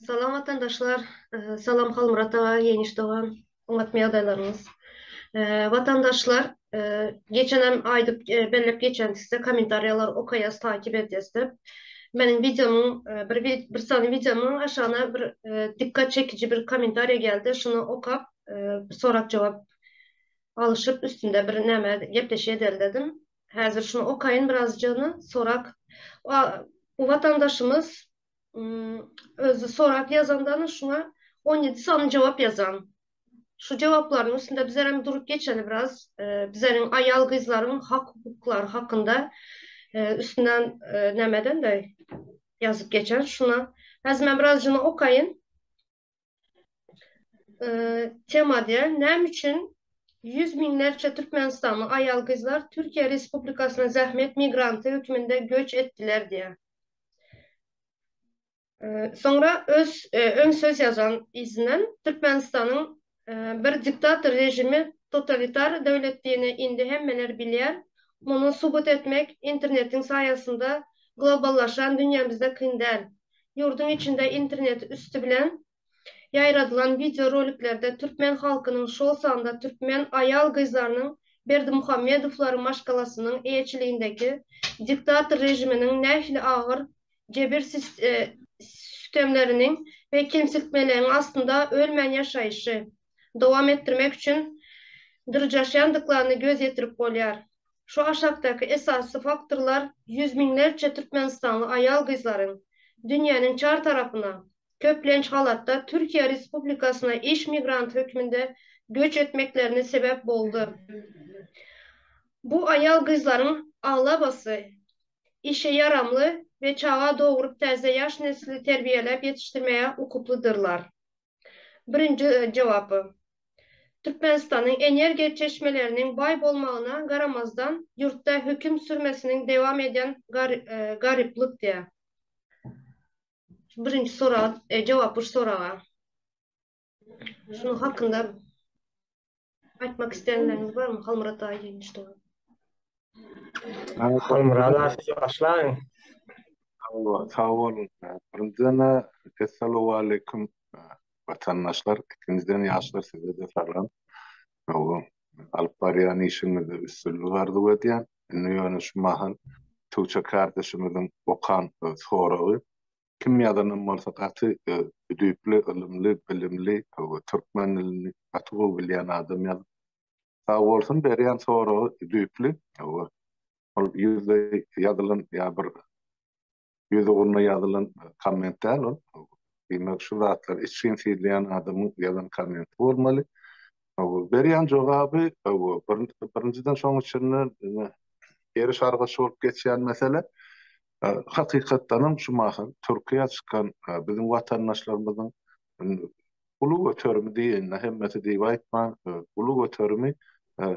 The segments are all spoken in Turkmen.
Salam vatandaşlar, salam Halmurat ağa, Yeniş Doğan, anlatmaya adaylarınız. Vatandaşlar, geçen aydıp belirlep geçen size komentaryalar okuyas takip edeceğiz. Benim videomun, bir saniye videomun aşağına bir dikkat çekici bir komentarya geldi. Şunu okap, sorak cevap alışıp üstünde bir neme gepleşe dedim. Hazır şunu okuyun birazcığını sorak. Bu vatandaşımız özü sorak yazandan şuna 17 sanı cevap yazan. Şu cevapların üstünde bizlerin durup geçeni biraz bizlerin ayal kızların hak hukukları hakkında üstünden nemeden de yazıp geçen şuna. Hazır birazcığını okuyun. Tema diye nem için yüz binlerce Türkmenistanlı ayal kızlar Türkiye Respublikası'na zahmet migrantı hükmünde göç ettiler diye. Sonra ön söz yazan izinden Türkmenistan'ın bir diktatör rejimi totalitar devletliğine indi hemmeler bilir. Bunu subut etmek internetin sayesinde globallaşan dünyamızda kıyın değil. Yurdun içinde internet üstü bilen yayradılan video roliklerde Türkmen halkının şol sanda Türkmen ayal kızlarının Berdi Muhammedovların maşgalasının eğçiliğindeki diktatör rejiminin nehli ağır cebir sistemlerinin ve kimsiltmelerin aslında ölmen yaşayışı devam ettirmek için dırcaşyandıklarını göz yetirip bolyar. Şu aşağıdaki esaslı faktörler yüz binlerce Türkmenistanlı ayal kızların dünyanın çar tarafına köplenç halatta Türkiye Respublikası'na iş migrant hükmünde göç etmeklerine sebep oldu. Bu ayal kızların ağlabası işe yaramlı ve çağa doğurup taze yaş nesli terbiyelep yetiştirmeye hukukludurlar. Birinci cevabı. Türkmenistan'ın enerji çeşmelerinin bay bolmağına garamazdan yurtta hüküm sürmesinin devam eden gariplik diye. Birinci soru, cevabı soruğa. Şunun hakkında aytmak isteyenleriniz var mı? Halmurat ağa gelmiş doğru. Halmurat siz başlayın. Sağ olun. Birinciden Esselamu Aleyküm vatandaşlar. İkinizden yaşlar size de salam. Alıp barayan işinizde üstünlüğü vardı ve diyen. Ünlü şu mahal Tuğçe kardeşimizin Okan soruğu. Kimyadanın mursakatı düyüplü, ılımlı, bilimli, Türkmen ilini atığı bilen adam yazdı. Sağ olsun beriyan soruğu düyüplü. Yüzde yazılan ya bir yüzde onunla yazılan komentler ol. Demek şu rahatlar için fiilleyen adamın yazan koment olmalı. Beriyan cevabı birinciden son içinden geri şarkı olup geçen mesele hakikaten şu mahal Türkiye çıkan bizim vatandaşlarımızın ulu götürümü değil, hemmeti değil, aytman ulu götürümü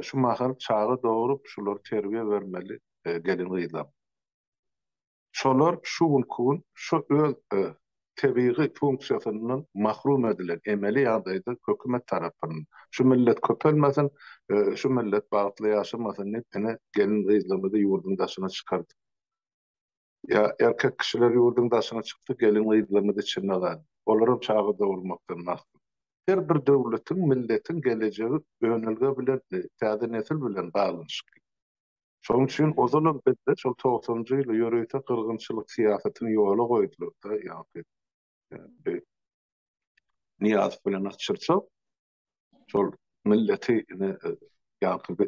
şu mahal çağı doğurup şuları terbiye vermeli gelin gıydam. Şolar şu ülkün şu öz tebiği fonksiyonundan mahrum edilen emeli ýagdaýda hökümet tarapyndan şu millet köpelmesin, şu millet bagtly ýaşamasyn diýip gelin gıydamyny ýurdun daşyna çykardy. Ya erkek kişiler ýurdun daşyna çykdy, gelin gıydamyny içine galdy. Olaram çağı dowurmakdan maksat. Her bir döwletin, milletin geleceği önülge bilen, täze nesil bilen baglanşyk. Şoň üçin o zaman bizde şol 90-njy ýyly ýöreýte kırgınçylyk siýasatyny ýola goýdular da ýa-ni Niyaz bilen açyrça şol milleti ýa-ni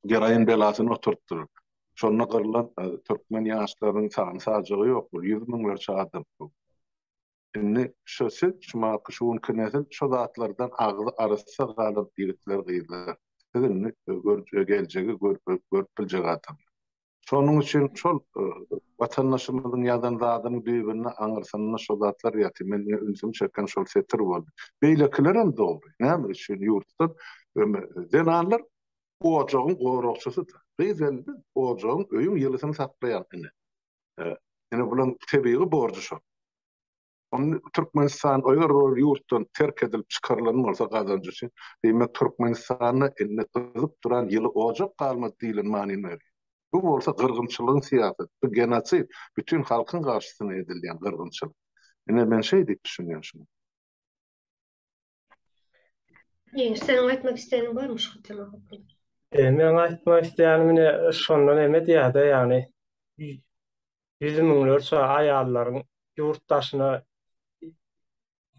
geraýyn belasyny oturtdyr. Şonda gyrylan türkmen ýaşlarynyň sany sajagy ýok, 100 miňlerçe adam. Şimdi şöyle şu ülkenin şu zatlardan ağzı arası galyp ýigitler gyýdylar. Sizin geleceği görüp biljek adam. Şonun için şol vatandaşymyzyň ýazan zadyny birbirine aňyrsaňyz şol zatlar ýaty men üzüm çeken şol setir boldy. Beýlekiler hem dogry. Näme üçin ýurtdan denanlar ojagyň gorokçysy. Beýlendi ojagyň öýüň ýylysyny saklaýan ine. Ine bulan tebiği borcu şol. Türkmenistan oýar ýurtdan terk edilip çykarylan bolsa gazancı üçin demek Türkmenistany eline gyzyp duran ýyly ojak galmady diýilen manyny berýär. Bu bolsa gyrgynçylygyň siýasaty, bu genosit, bütün halkyň garşysyna edilýän gyrgynçylyk. Ine ben şey diýip düşünýän şunu. Senin aytmak isteğin var mı şu tema hakkında? Men aýtmak isleýänim ine şondan eme diýär-de, ýagny yüz müňler şu aýallaryň ýurtdaşyna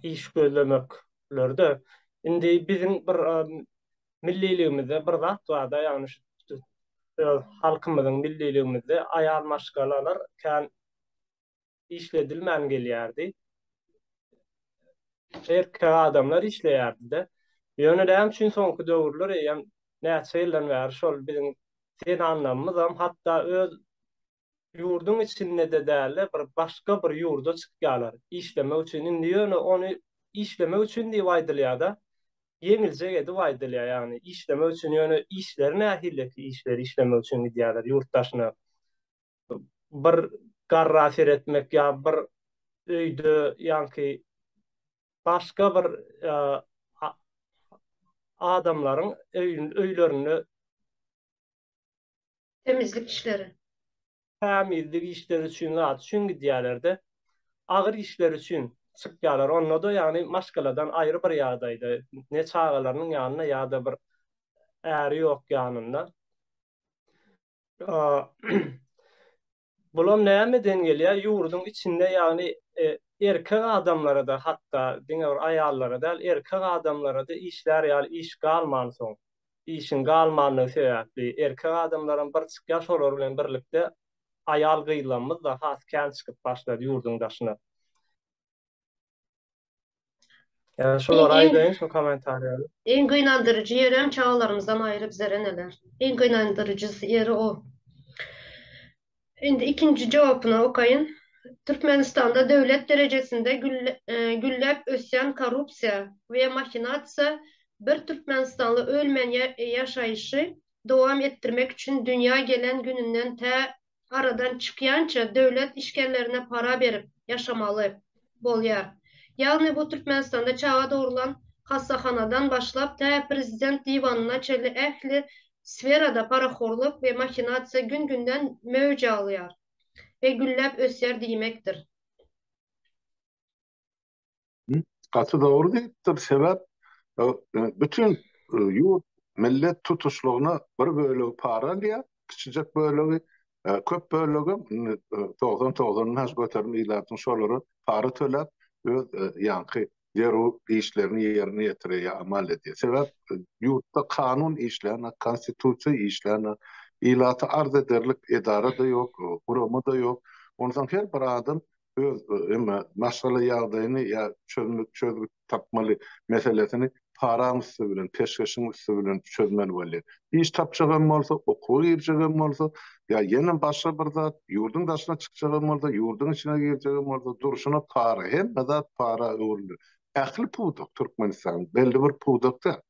iş gözlemekleri. Indi bizim bir milliligimizde bir zat bar-da, ýagny şu halkymyzyň milliligimizde aýal maşgalalar kän işledilmän gelýärdi. Erkek adamlar işleýärdi-de. Ýöne üçin soňky döwürler ýa näçe ýyldan bäri şol biziň sen anlamymyz hatda öz ýurdun içinde de däle bir başga bir ýurda çykýarlar. İşleme üçin indi ýöne onu işleme üçin diýip aýdylýar-da. Yeňilje edip aýdylýar, ýagny işleme üçin ýöne işlerine ähilleki işleri işleme üçin gidýärler ýurtdaşyna. Bir garra seretmek ýa bir öýde ýanky başga bir adamlaryň öýlerini Temizlik işleri. tämizlik işleri üçin zat üçin gidýärler-de. Agyr işler üçin çykýarlar. Onda da ýagny maşgaladan aýry bir ýagdaýda ne çağalarynyň ýanyna ýa-da bir äri ýok ýanynda. Bulam nämeden gelýär? Ýurdun içinde ýagny erkek adamlara da hatda diňe aýallara da erkek adamlara da işler ýaly iş galman soň. İşin galmanlygy sebäpli erkek adamlaryň bir çykýar şolar bilen birlikde aýal gynlanmaz da has kän çykyp başlady ýurdun daşyna. Şolar aýdaýyn şu kommentarýary. En gynandırıcı yeri hem çağlarımızdan ayrı bizlere neler? En gynandırıcı yeri o. Şimdi ikinci cevabına okuyun. Türkmenistan'da devlet derecesinde güllep ösyan korrupsiya ve makinasiya bir Türkmenistanlı ölmen yaşayışı devam ettirmek için dünya gelen gününden aradan çıkyança devlet işgallerine para verip yaşamalı bolyar. Yani bu Türkmenistan'da çağa doğrulan hastaxanadan başlap prezident divanına çeli ehli sferada paraxorluk ve makinasiya gün günden mövce alıyar ve güllep ösyer diýmekdir. Katı doğru diýipdir. Sebäp bütün ýurt millet tutuşluğuna bir bölegi para alýar, kiçijek bölegi köp bölegi 99 has göterme ilatyň şolary para töläp öz ýanky deru işlerini ýerine ýetirýär, amal edýär. Sebäp ýurtda kanun işlerine, konstitusiýa işlerine, ilaty arz ederlik edara da ýok, gurumy da ýok. Ondan her bir adam öz maşgala ýagdaýyny ýa çözüm tapmaly meselesini param üstü bilen, peşkeşiň üstü bilen çözmeli bolýar. İş tapjagam bolsa, okuw girjegem bolsa, ýa ýene başga bir zat ýurdun daşyna çykjagam bolsa, ýurdun içine girjegem bolsa, durşuna para, hem zat para öwrülir. Ähli puwduk Türkmenistan, belli bir puwdukda.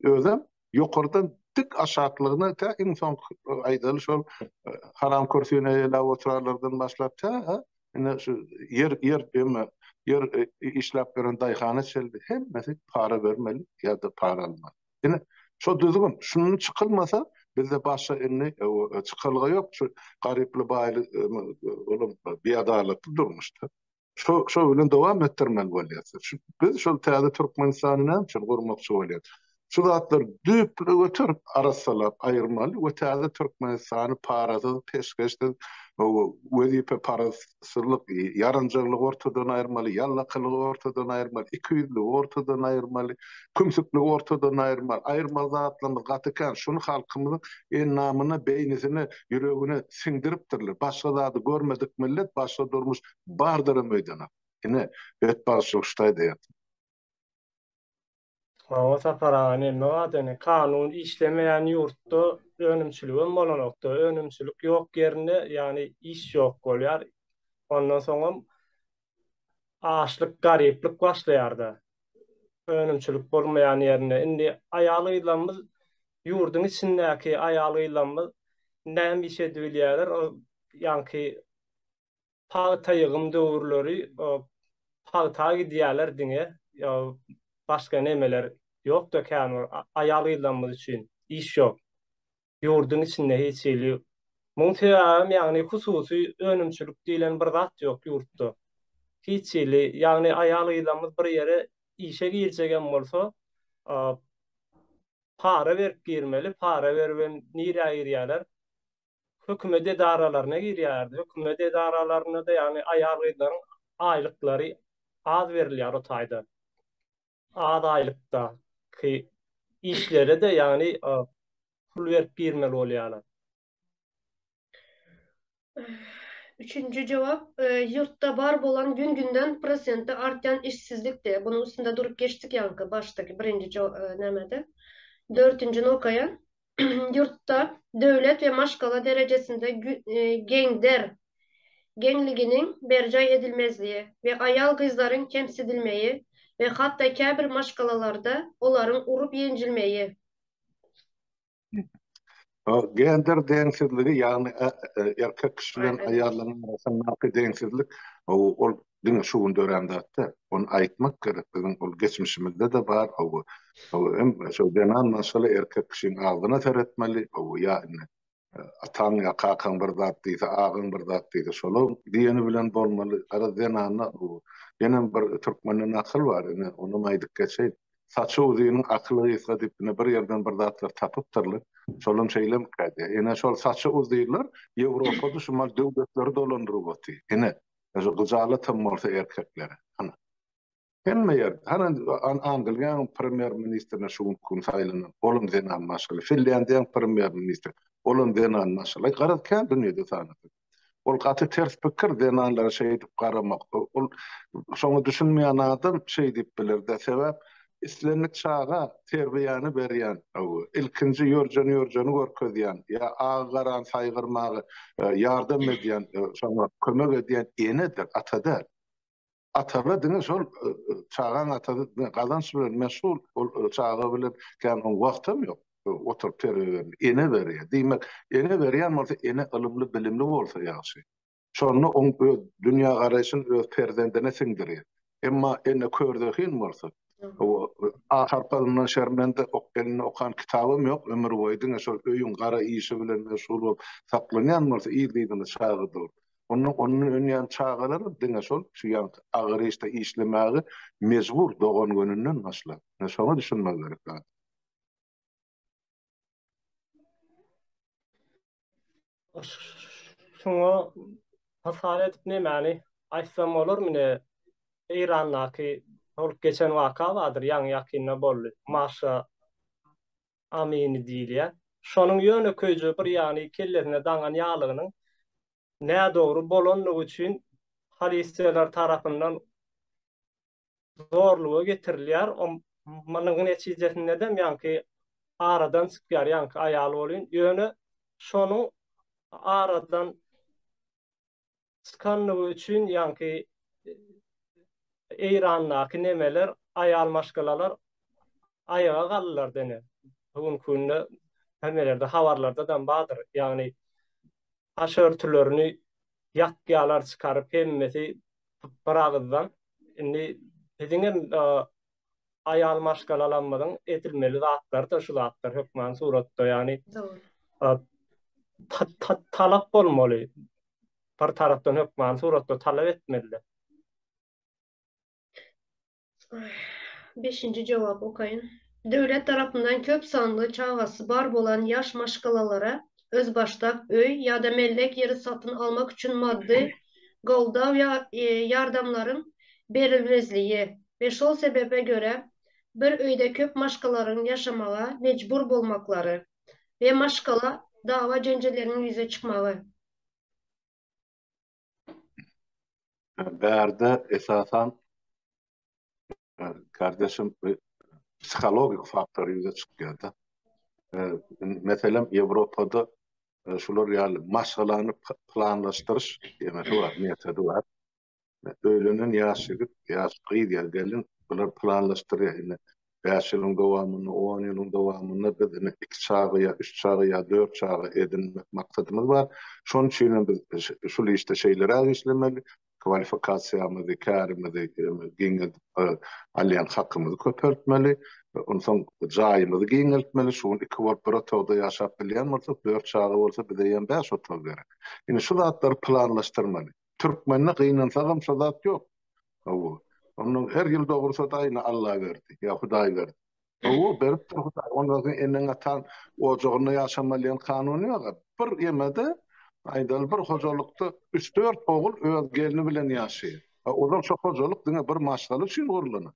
Özem ýokardan dik aşatlygyna ta insan aýdaly şol haram körsyne ýa oturarlardan başlap ta şu yer işläp beren daýhana çeldi. Hemmesi para vermeli ya da para almaly. Ine şu düzgün, şunun çykylmasa bizde başga indi çykylgy ýok. Şu garyply baýly bir adaletli durmuşdy. Şu bilen dowam etdirmeli bolýar. Biz şol täze Türkmenistanyny näçe gurmakçy bolýar. Şu zatlar düýpli götürüp arasalap aýyrmaly we täze Türkmenistany parasyz peşkeşde wezipe parasyzlyk, ýaranjylyk ortadan aýyrmaly, ýallaklyk ortadan aýyrmaly, ikiyüzlük ortadan aýyrmaly, kümsüklik ortadan aýyrmaly. Aýyrma zatlarymyz gatykan şunu halkymyzyň en namyna, beýnisine, ýüregine siňdiripdirler. Başga zady görmedik millet başga durmuş bardyr meýdana. Ine betbaşlyk ştaýdy. O saparany noadany kanun işlemeýän ýurtda önümçülügem bolanokda, önümçülük ýok ýerinde, ýani iş ýok bolýar. Ondan soňra açlyk, garyplyk başlaýar-da. Önümçülük bolmaýan ýerine indi aýalylarymyz ýurdun içindäki aýalylarymyz näme bir şey edýärler, ýanky paýta ýygym döwürleri paýta gidýärler diňe, başga nemeler ýok da kän aýalylarymyz üçin iş ýok. Ýurdun içinde hiç ýeli ýok. Muňa ýagny hususy önümçülük diýilen bir zat ýok ýurtda. hiç ili, yani ayalıylamız bir yere işe girecegen bolsa, para verip girmeli, para verben nire ayıryalar, hükümet idaralarına girýärdi. Hükümet idaralarına da yani ayarlyların aylıkları az verilýär o taýda. Az aylıkta ki işlere de yani pul verip girmeli bolýarlar. Üçüncü cevap, yurtta bar bolan gün günden prosenti artan işsizlik de. Bunun üstünde durup geçtik yankı baştaki birinci nemede. Dördüncünü okayan. Yurtta devlet ve maşgala derecesinde genliginin bercay edilmezliği ve ayal kızların kemsedilmeyi ve hatta kâbir maşgalalarda onların urup yencilmeyi. O gender deňsizligi ýagny erkek kişilen Aynen. aýallaryň arasyndaky deňsizlik ol diňe şugun dörämdatda. Onu aýtmak gerek. Bizim ol geçmişimizde de bar. O hem şu denan masala erkek kişinin ağzına teretmeli. O ýa atan ýa kakan bir zat diýse, agyň bir zat diýse, şolu diýeni bilen bolmaly. Ara denanna o ýene bir türkmenden akyl bar. Onu maýdyk geçeýin. Saçı uzynyň akyly ýa dipine bir yerden bir zatlar tapypdyrlar. Şolum şeýlem kädi. Ene şol saçy uzdylar, Ýewropada şumal döwletleri dolandyryp otdy. Ene şu gyzaly tammolsa erkeklere. Ana. Hemme yer, Angliýanyň premier ministrine şuň kun saýlanan, olum denan maşgaly. Finlandiýanyň premier ministri, olum denan maşgaly. Garatkan dünýede sanaty. Ol gaty ters pikir denanlara şeýdip garamak. Ol şoňa düşünmeýän adam şeý diýip bilerdi. Sebäp islenlik çağa terbiýany berýän, ilkinji ýörjeni görkezýän, ýa agaran saýgyrmagy, ýardam edýän, şoňa kömek edýän enedir, atadır. Atala diňe şol çağan atady gazanç bilen meşgul, ol çağa bilen kan on wagtym ýok. Oturup terbiýany ene berýär. Diýmek, ene berýän bolsa ene ilimli, bilimli bolsa ýaşy. Şonu on dünýä garaşyny öz perzendine siňdirýär. Emma ene kördäkin bolsa Harparyndan şermende okgelini okan kitabym ýok, ömür boýu şol öýün gara işi bilen meşgul bolup saklanýan bolsa ýerdiňde çağıdyr. Onun önýän çağalary diňe şol şu ýan agyr işte işlemägi mezbur dogan gününden başlar. Şoňa düşünmek gerek. Şoňa hasar edip nämäni aýtsam bolarmy? İran'daki geçen vaka vardır, yan yakınına bolly. Maşa Amini diýilýär. Şonuň ýöne köýje bir ýany kellerine daňan ýalygynyň näme dogry bolanlygy üçin haliseler tarapyndan zorluğa getirilýär. Manyň netijesinde de ýanky aradan çykýar, ýanky aýal bolýan. Ýöne şonuň aradan çykanlygy üçin ýanky İran'daki nemeler, ayal maşgalalar ayağa kalırlar dene. Bugün günde hemelerde, havarlarda da badır. Yani aşörtülerini yakyalar çıkarıp hemmesi bırakıdan. Şimdi bizim ayal maşgalalanmadan edilmeli zatlar da şu zatlar hükmen suratta yani talap olmalı. Bir taraftan hükmen suratta talep etmeli. Beşinci cevap okayın. Devlet tarafından köp sanlı çağası bar bolan yaş maşgalalara özbaştak, öy ya da mellek yeri satın almak için maddi, goldav ya yardımların verilmezliği ve şol sebebe göre bir öyde köp maşgalaların yaşamağa mecbur bolmakları ve maşgala dava cencelerinin yüze çıkmağı. Berde esasan kardeşim psikologik faktör yüze çıkýardy. Mesela Ýewropada şular ýaly maşgalany planlaşdyryş demeli bar, metody bar. Öýlenen ýaşygyp, ýaşky diýer gelin bular planlaşdyrýar. 5 ýylyň dowamyny, 10 ýylyň dowamyny bizden 2 çağı ýa 3 çağı ýa 4 çağı edinmek maksatymyz bar. Şonuň üçin biz şol işte şeýlere işlemeli. Kwalifikasiýamyzy, kärimizi giňel alýan hakkymyzy köpertmeli. Ondan soň jaýymyzy giňeltmeli. Şuň iki bolup bir otogda ýaşap bilýän bolsa, 4 çağı bolsa bideýän 5 otog gerek. Ýani şu zatlar planlaşdyrmaly. Türkmenine gynansa hem şu zat ýok. O. Onun her yıl doğursa da yine Allah verdi. Ya Hudaý verdi. O berip dur Hudaý. Ondan enen atan o jogunda yaşamalyň kanuny ýok. Bir ýemede aýdal bir hojalykda 3-4 ogul öz gelini bilen ýaşaýar. Olar çok hojalyk diňe bir maşgaly üçin gurulany.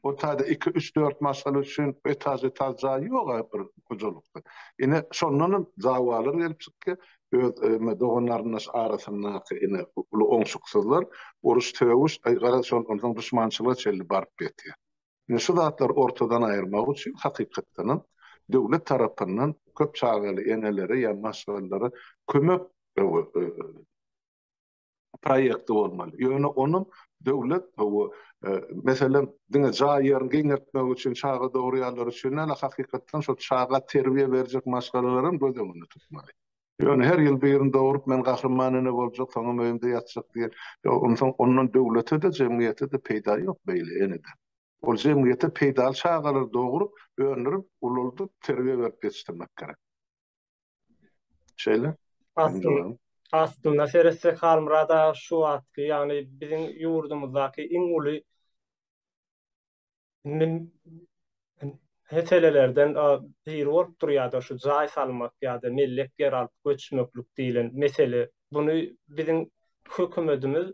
O taýda 2-3-4 maşgaly üçin etaj jaý ýok bir hojalykda. Ine şondan zawalar gelip çykdy. Öz doğanlaryň arasynda ine ulu oňşuksuzlar oruç töwüş gara şondan düşmançylyga çelli barıp ýetýär. Ine şu zatlar ortadan aýyrmak üçin hakykatdan döwlet tarapyndan köp çagaly eneleri ýa maşgalary kömek proýekti bolmaly. Ýöne onun döwlet meselem diňe jaý ýerini giňertmek üçin çaga dogry ýalar üçin ala hakykatdan şu çaga terbiýe berjek maşgalalaryň gözüňde tutmaly. Ýöne her ýyl bir ýerinde orup men gahrymanyny boljak, soňa öýümde ýatjak diýer. Ondan döwlete de jemgyýete de peýda ýok beýle enede. Ol jemgyýete peýda çagalar dogrup, öňürüp, ululdup terbiýe berip geçirmek gerek. Şeýle. Aslında Ferese Halmrada şu atky, ýani biziň ýurdumyzdaky iň uly meselelerden biri bolup durýar şu jaý salmak ýa-da millet geralyp göçmeklik diýilen mesele. Bunu biziň hökümetimiz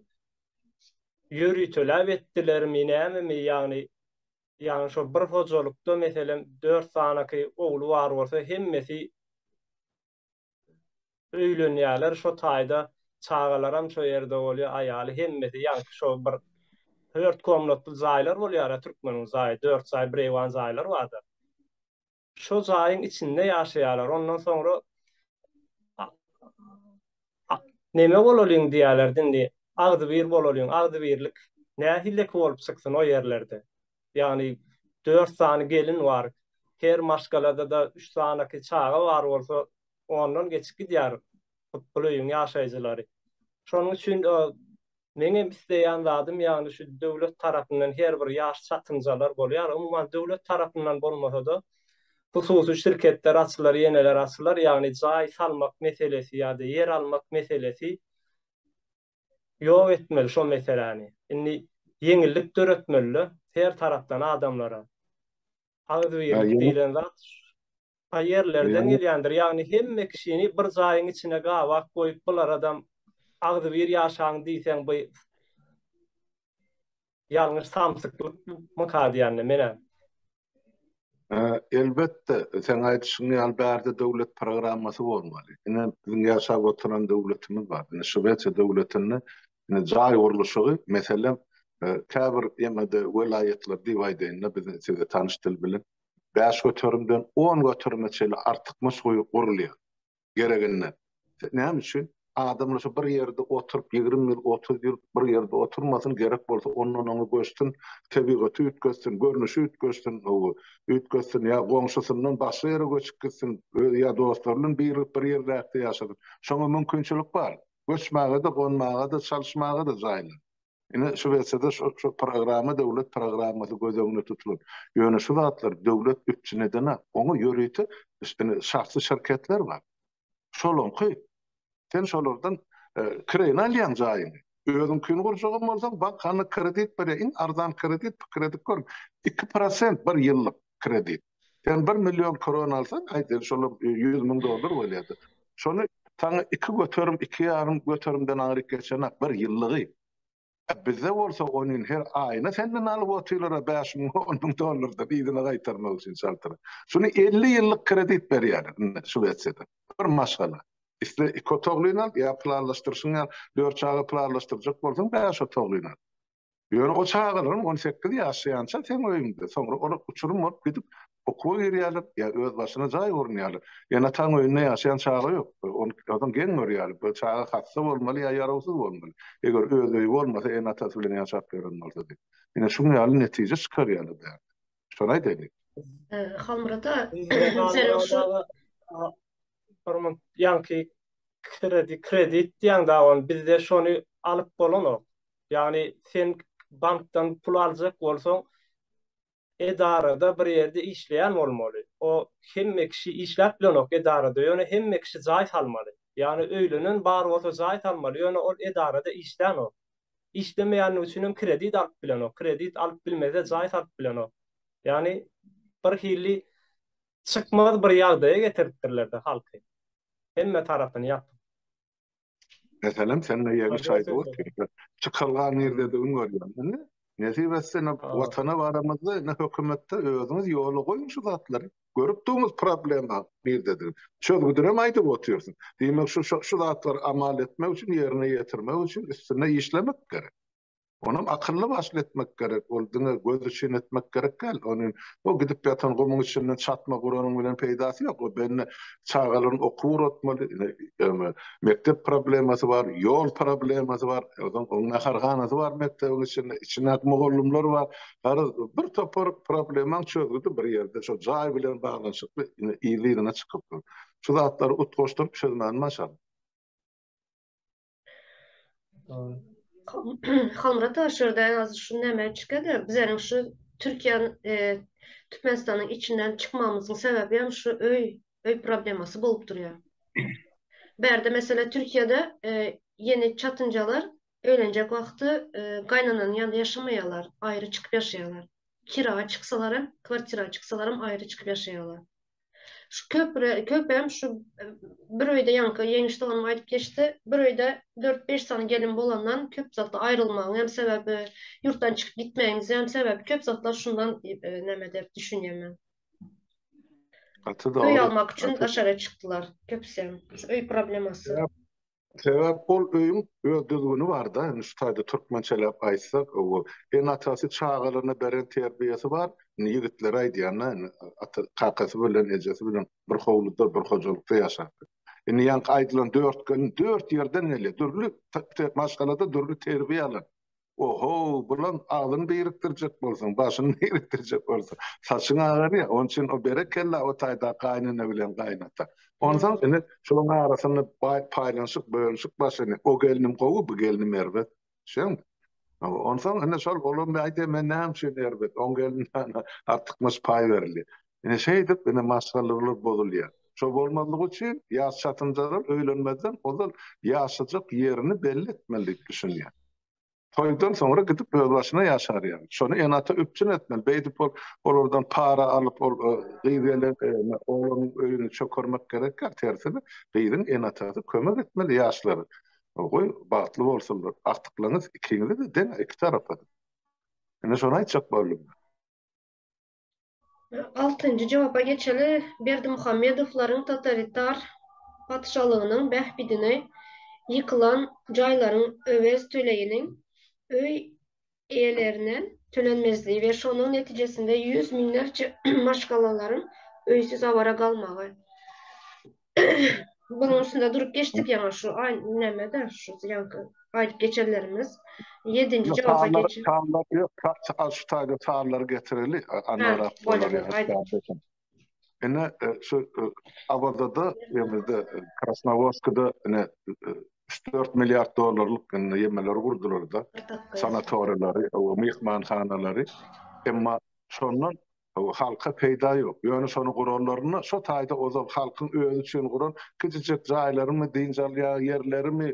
ýörüýtüläp etdilermi näme, ýani şu bir hojalykda meselem 4 sanaky ogly bar bolsa hemmesi öýlenýärler, şu taýda çagalaram şu ýerde bolýar, aýaly hemmesi ýani şu bir 4 komnatly jaýlar bolýar, türkmeniň jaýy, 4 jaý, bir ewan jaýlar bardy. Şu jaýyň içinde ýaşaýarlar. Ondan soňra neme bolalýyn diýerler dindi. Agdybir bolalýyn, agdybirlik nähillik bolup çyksyň o ýerlerde. Ýani 4 sany gelin bar. Her maşgalada da 3 sanaky çaga bar bolsa ondan geçip gidýär bulyň ýaşaýjylary. Şonuň üçin meňe isteýän zadym ýani şu döwlet tarapyndan her bir ýaş çatynjalar bolýar. Umman döwlet tarapyndan bolmasa da hususy şirketler açylar, ýeneler açylar, ýani jaý salmak meselesi ýa-da yer almak meselesi ýok etmeli şo meseleni. Indi yeňillik döretmeli her tarapdan adamlara. Agdybirlik diýilen zat yerlerden gelýändir. Ýani hemme kişini bir jaýyň içine gawak goýup bular adam agdybyr ýaşaň diýsen bu ýalňyş samsyklyk mykady ýani mene. Elbette sen aýdyşyň ýalbärde döwlet programmasy bolmaly. Ine biziň ýaşap oturan döwletimiz bar. Ine Şweýçe döwletini ine jaý uruluşy meselem käbir ýemede welaýetler diýýärler biziň size tanışdyl bilen 5 götürümden 10 götürüme çeli artykmyş gurulýar gereginden. Näme üçin? Adamlar şu bir ýerde oturup 20 ýyl 30 ýyl bir ýerde oturmasyn gerek bolsa ondan onu göçdün, tebigaty ütgesdin, görnüşi ütgesdin, ütgesdin ýa goňşusyndan başga ýere göçüp gitsin, ýa dostlarynyň bir ýerde ýaşadyn. Şoňa mümkinçilik bar. Göçmäge de, gonmaga da, çalışmaga da jaýlar. Ine şu welsede şu programy döwlet programmasy gözüňde tutulur. Ýöne şu zatlar döwlet üçinedena onu ýörüýti, üstüne şahsy şirketler bar. Şolonky sen şolardan kredit alýan jaýyny. Özüň kün gurjagym bolsaň bankany kredit berýän, arzan kredit gör. 2% bir ýyllyk kredit. Sen 1 milyon kron alsaň, aýdyr şolar $100,000 bolýardy. Şonu taňa 2 götürüm, 2,5 götürümden aňryk geçen bir ýyllygy. Bizde bolsa onun her aýyna senden alyp oturýar $5,000 da ýylyna gaýtarmak üçin şartlar. Şunu 50 ýyllyk kredit berýär şu wetsede. Bir maşgala. İşte ekotogluyla ya planlaştırışın 4 çağı planlaştıracak bolsaň 5 otogluyla. Ýöne o çağlarym 18 ýaşaýança sen öýünde. Soňra onu uçurum bolup gidip okuwa girýärler, ya öz başyna jaý urunýarlar. Ýa-da taň öýünde ýaşaýan çağı ýok. Adam gen görýär. Bu çağı hatsa bolmaly ýa ýaragsız bolmaly. Eger öz öýü bolmasa en atasy bilen ýaşap görünmeli diýip. Ýene şuň ýaly netije çykarýarlar da. Şoňa aýdyk. Halmrata Ýanky kredit diýen dagyn bizde şonu alyp bolanok. Ýani sen bankdan pul aljak bolsaň edarada bir ýerde işleýän bolmaly. O hemme kişi işläp bilenok edarada, ýöne hemme kişi jaý salmaly. Ýani öýlenen bar bolsa jaý salmaly, ýöne ol edarada işlän ol. işlemeýän üçin kredit alyp bilen o. Kredit alyp bilmeze jayz alyp bilen o. Yani bir hili çıkmaz bir ýagdaýa getiripdirler-de halky. Hemme tarapyny ýap. Mesela sen ne ýa-da Başga şaýda söz yok. otur. Çıkylgan ýerde de görýän. Nesibetsen Ha. watana baramyzda ne hökümetde özüňiz ýoly goýun şu zatlary. Görüp durýmyz problema birdedir. Çözgüdürem aýdyp oturýarsyň. Diýmek şu zatlar amal etmek üçin, ýerine ýetirmek üçin üstüne işlemek gerek. Onam akıllı başlatmak gerek. Olduğunu göz için etmek gerek gel. Onun o gidip yatan gomun içinden çatma kuranın bilen peydası yok. O benne çağalın okur otmalı. Mektep probleması var, yol probleması var. Onun harganası var mektebin içinde. İçine akma gollumlar var. Bir topor probleman çözgüdü bir yerde. Şu cay bilen bağlanışıklı iyiliğine çıkıp. Şu zatları utkoşturup çözmenin maşallah. Halmura taşırda az şu näme çıkadı. Bizlerin şu Türkiýanyň Türkmenistanyň içinden çıkmamızın sebebi hem şu öy probleması bolup durýar. Berde mesela Türkiýede yeni çatıncalar öýlenjek wagty gaýnananyň ýanynda ýaşamaýarlar, aýry çykyp ýaşaýarlar. Kira çyksalar hem, kwartira çyksalar hem aýry çykyp ýaşaýarlar. Şu köpem şu bir öýde ýanky ýeňişdigim aýdyp geçdi. Bir öýde 4-5 sany gelin bolandan köp zatda aýrylmagyň hem sebebi ýurtdan çykyp gitmegiň hem sebebi köp zatlar şundan näme dep düşünýärmen. Öý almak üçin aşara çykdylar köpsem. Şu öý problemasy. Sebep bol öýüm öýdüzgüni bar da, şu taýda türkmençelep aýtsak, o en atasy çağalyna beren terbiýesi bar. Ýigitler aýdýan, kakasy bilen ejesi bilen bir howluda, bir hojulukda ýaşardy. Ýanky aýdylan 4 gün 4 ýerden ele, dürlü maşgalada dürlü terbiýe alan. Oho, bulan ağzını biriktirecek bolsun, başını biriktirecek bolsun. Saçın ağır ya, onun için o berekella o tayda kaynana bilen kaynata. Ondan sonra şunun arasını paylaşıp, bölüşüp başını. O gelinim kovu, bu gelinim erbet. Şimdi. Ondan sonra şol oğlum bir ayda men näme şeýle erbet. On gelinim artık mas pay berili. Şey edip, maşgallylar bozulýar. Şo bolmadygy üçin ýaş çatynjalar öýlenmeden ozal ýaşajak ýerini belli etmeli düşünýär. Toydan sonra gidip öz başına yaşar yani. Şonu enata üpçün etmeli. Beydip oradan para alıp gıyveler oğlunun öğünü çökürmek gerekir. Tersine beydin enata kömek etmeli yaşları. Oy batlı olsunlar. Aktıklarınız ikinizi de den iki tarafa. Yani şuna hiç çok bölüm. 6. cevaba geçeli Berdimuhamedowlaryň totalitar padşalygynyň bähbidini yıkılan jaýlaryň öwes töleýiniň öý eýelerine tölenmezliği ve şonun netijesinde 100 minlerce maşgalaların öýsüz awara galmagy. Bunun üstünde durup geçtik ýa şu näme şu ýanky aýdyp geçerlerimiz. 7. cevaba geçip. Tarlar yok. Şu taýda tarlar getireli. Anara bolýar. Ene şu Abadada ýemizde Krasnovodskda ene 3-4 milyar dolarlyk ýemeler gurdular da. Sanatoriyalary, mehmanhanalary. Emma şondan halka peýda ýok. Ýöne şonu guranlaryna şo taýda ozal halkyň özü üçin guran kiçijek jaýlarymy, diňjalýa ýerlerimi